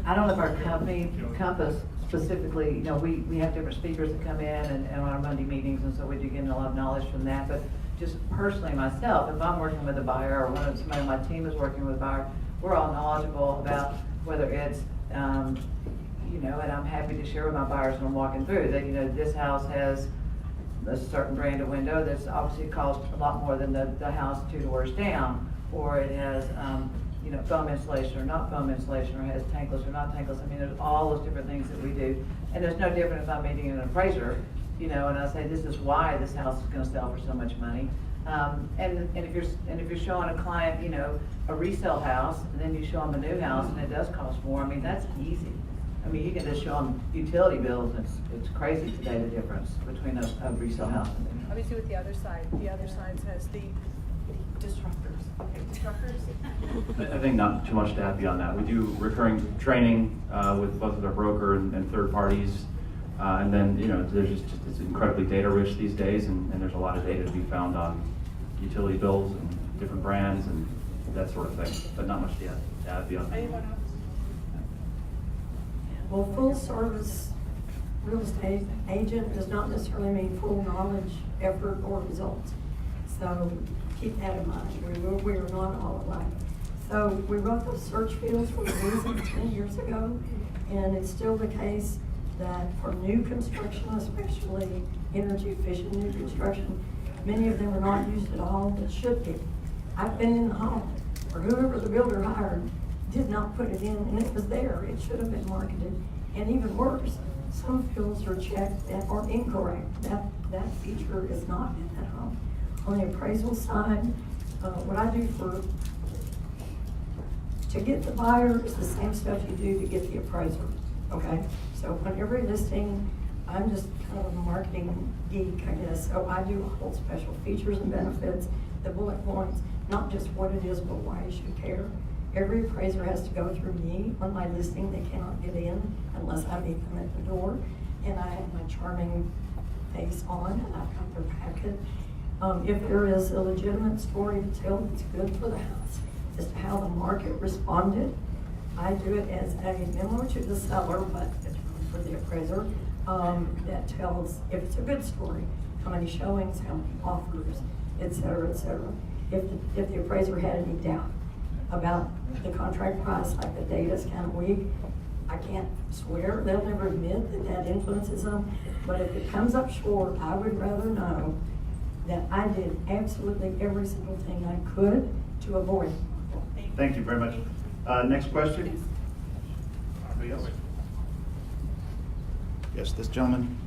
I don't know if our company, Compass specifically, we have different speakers that come in and on our Monday meetings, and so we do get a lot of knowledge from that. But just personally myself, if I'm working with a buyer or somebody on my team is working with a buyer, we're all knowledgeable about whether it's, and I'm happy to share with my buyers when I'm walking through that, this house has a certain brand of window that's obviously cost a lot more than the house 2 doors down, or it has, foam insulation or not foam insulation, or has tankless or not tankless. I mean, there's all those different things that we do, and there's no different if I'm meeting an appraiser, and I say this is why this house is going to sell for so much money. And if you're showing a client, a resale house, and then you show them a new house and it does cost more, I mean, that's easy. I mean, you can just show them utility bills, and it's crazy today the difference between a resale house and a new house. Obviously with the other side has the disruptors. Okay, disruptors. I think not too much to add beyond that. We do recurring training with both of our broker and third parties. And then, there's just it's incredibly data rich these days, and there's a lot of data to be found on utility bills and different brands and that sort of thing, but not much to add beyond that. Anyone else? Well, full service real estate agent does not necessarily mean full knowledge, effort, or results. So keep that in mind. We are not all alike. So we wrote those search fields for a reason 10 years ago, and it's still the case that for new construction, especially energy efficient new construction, many of them are not used at all, but should be. I've been in the home, or whoever the builder hired did not put it in, and it was there. It should have been marketed. And even worse, some fields are checked that are incorrect. That feature is not in that home. On the appraisal side, what I do to get the buyer is the same stuff you do to get the appraiser, okay? So on every listing, I'm just kind of a marketing geek, I guess. So I do whole special features and benefits, the bullet points, not just what it is, but why you should care. Every appraiser has to go through me on my listing. They cannot get in unless I meet them at the door. And I have my charming face on, and I've got their packet. If there is a legitimate story to tell that's good for the house as to how the market responded, I do it as a memo to the seller, but it's for the appraiser, that tells if it's a good story, how many showings, how many offers, et cetera, et cetera. If the appraiser had any doubt about the contract price, like the data's kind of weak, I can't swear, they'll never admit that influences them, but if it comes up short, I would rather know that I did absolutely every single thing I could to avoid it. Thank you very much. Next question. Anybody else? Yes, this gentleman.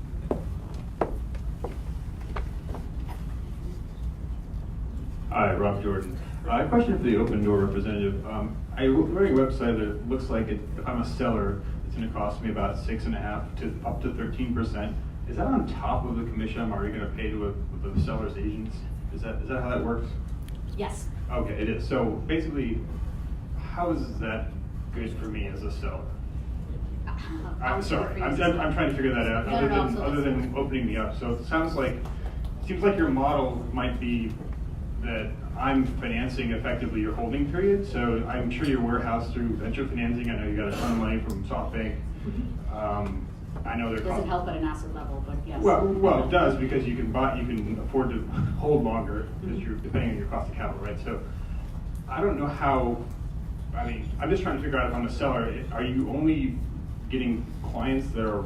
Hi, Rob Jordan. A question for the Open Door representative. I read your website that it looks like if I'm a seller, it's going to cost me about 6.5% to up to 13%. Is that on top of the commission I'm already going to pay to the seller's agents? Is that how that works? Yes. Okay, it is. So basically, how is that good for me as a seller? I'm sorry, I'm trying to figure that out. Other than opening me up, so it seems like your model might be that I'm financing effectively your holding period. So I'm sure your warehouse through venture financing, I know you got a ton of money from SoftBank. I know they're Doesn't help at an asset level, but yes. well, it does because you can afford to hold longer because you're depending on your cost of capital, right? So I don't know how. I mean, I'm just trying to figure out if I'm a seller, are you only getting clients that are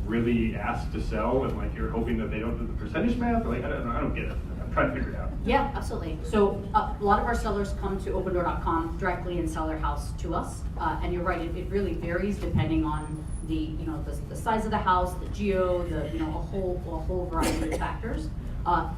really asked to sell and like you're hoping that they don't do the percentage math? Like I don't get it. I'm trying to figure it out. Yeah, absolutely. So a lot of our sellers come to opendoor.com directly and sell their house to us. And you're right, it really varies depending on the size of the house, the geo, a whole variety of factors.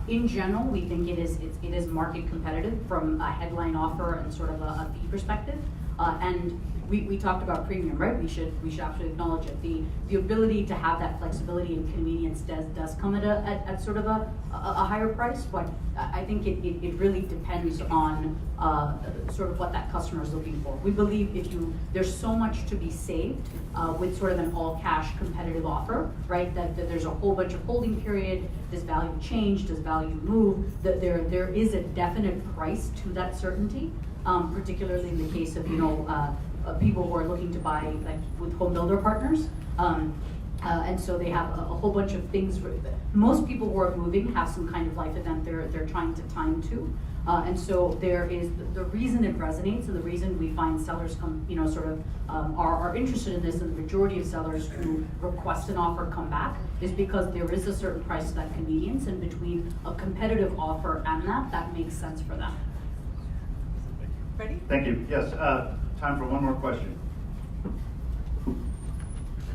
In general, we think it is market competitive from a headline offer and sort of a fee perspective. And we talked about premium, right? We should absolutely acknowledge it. The ability to have that flexibility and convenience does come at sort of a higher price, but I think it really depends on sort of what that customer is looking for. We believe there's so much to be saved with sort of an all cash competitive offer, right? That there's a whole bunch of holding period. Does value change? Does value move? That there is a definite price to that certainty, particularly in the case of people who are looking to buy like with home builder partners. And so they have a whole bunch of things. Most people who are moving have some kind of life event they're trying to time to. And so there is the reason it resonates, and the reason we find sellers come, are interested in this, and the majority of sellers who request an offer come back, is because there is a certain price to that convenience, and between a competitive offer and that makes sense for them. Ready? Thank you. Yes, time for one more question.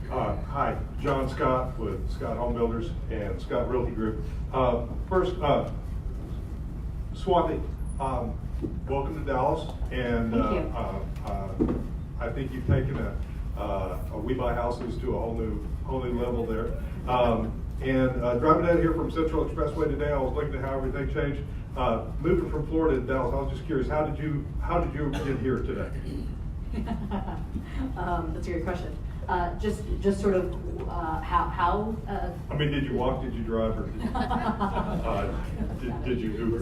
Hi, John Scott with Scott Home Builders and Scott Realty Group. First, Swati, welcome to Dallas, and Thank you. I think you've taken a We Buy Houses to a whole new level there. And driving down here from Central Expressway today, I was looking at how everything changed. Moving from Florida to Dallas, I was just curious, how did you get here today? That's a great question. Just sort of how. I mean, did you walk? Did you drive? Or did you Uber?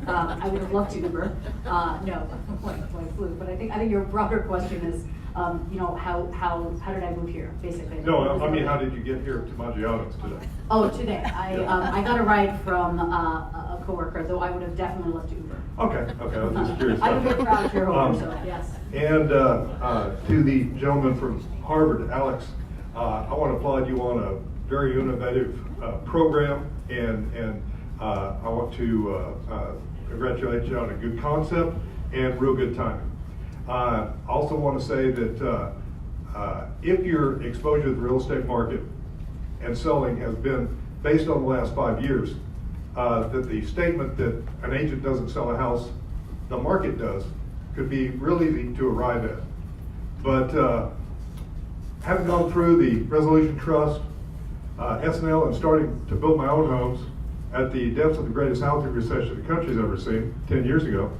I would have loved to Uber. No, I flew. But I think your broader question is, how did I move here, basically? No, I mean, how did you get here to Maggiano's today? Oh, today I got a ride from a coworker, though I would have definitely loved to Uber. Okay, I was just curious. I would be a proud shareholder, so yes. And to the gentleman from Harvard, Alex, I want to applaud you on a very innovative program, and I want to congratulate you on a good concept and real good timing. I also want to say that if your exposure to the real estate market and selling has been based on the last 5 years, that the statement that an agent doesn't sell a house, the market does, could be real easy to arrive at. But having gone through the Resolution Trust, SNL, and starting to build my own homes at the depths of the greatest housing recession the country's ever seen 10 years ago,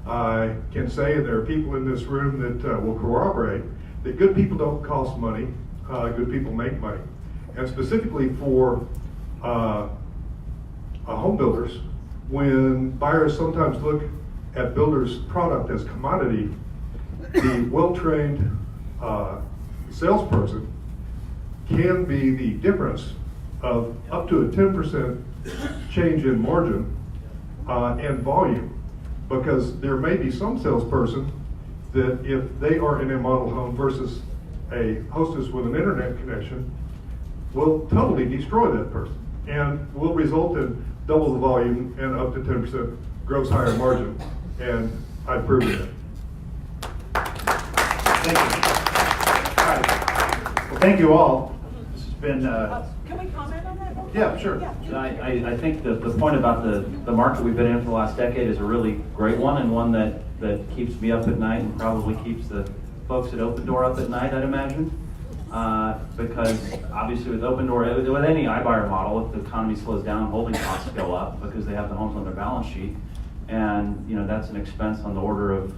I can say, and there are people in this room that will corroborate, that good people don't cost money, good people make money. And specifically for home builders, when buyers sometimes look at builders' product as commodity, the well-trained salesperson can be the difference of up to a 10% change in margin and volume. Because there may be some salesperson that if they are in a model home versus a hostess with an internet connection, will totally destroy that person and will result in double the volume and up to 10% gross higher margin. And I've proven it. Thank you. All right. Well, thank you all. This has been. Can we comment on that? Yeah, sure. I think the point about the market we've been in for the last decade is a really great one, and one that keeps me up at night and probably keeps the folks at Open Door up at night, I'd imagine. Because obviously with Open Door, with any iBuyer model, if the economy slows down, holding costs go up because they have the homes on their balance sheet. And that's an expense on the order of,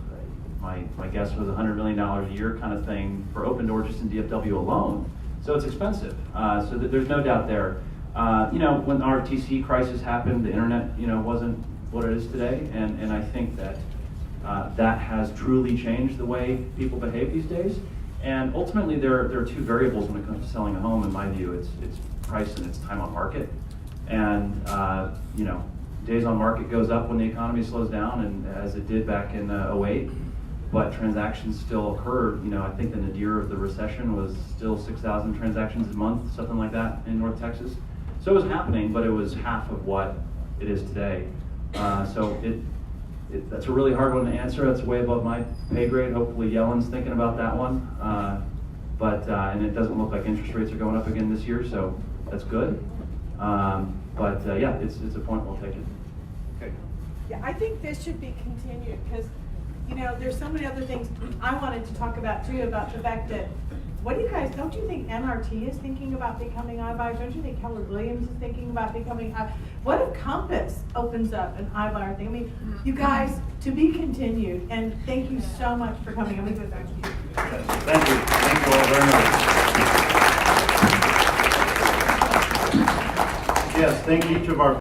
my guess was $100 million a year kind of thing for Open Door just in DFW alone. So it's expensive. So there's no doubt there. When the RTC crisis happened, the internet, wasn't what it is today, and I think that that has truly changed the way people behave these days. And ultimately, there are two variables when it comes to selling a home, in my view. It's price and it's time on market. And you know, days on market goes up when the economy slows down, and as it did back in '08. But transactions still occur. You know, I think the nadir of the recession was still 6,000 transactions a month, something like that, in North Texas. So it was happening, but it was half of what it is today. So that's a really hard one to answer. That's way above my pay grade. Hopefully Yellen's thinking about that one. And it doesn't look like interest rates are going up again this year, so that's good. Yeah, it's a point, we'll take it. Okay. Yeah, I think this should be continued, because, you know, there's so many other things I wanted to talk about too, about the fact that, what do you guys, don't you think NRT is thinking about becoming iBuyers? Don't you think Keller Williams is thinking about becoming what if Compass opens up an iBuyer thing? I mean, you guys, to be continued, and thank you so much for coming. I'm gonna go back to you. Thank you. Thank you all very much. Yes, thank each of our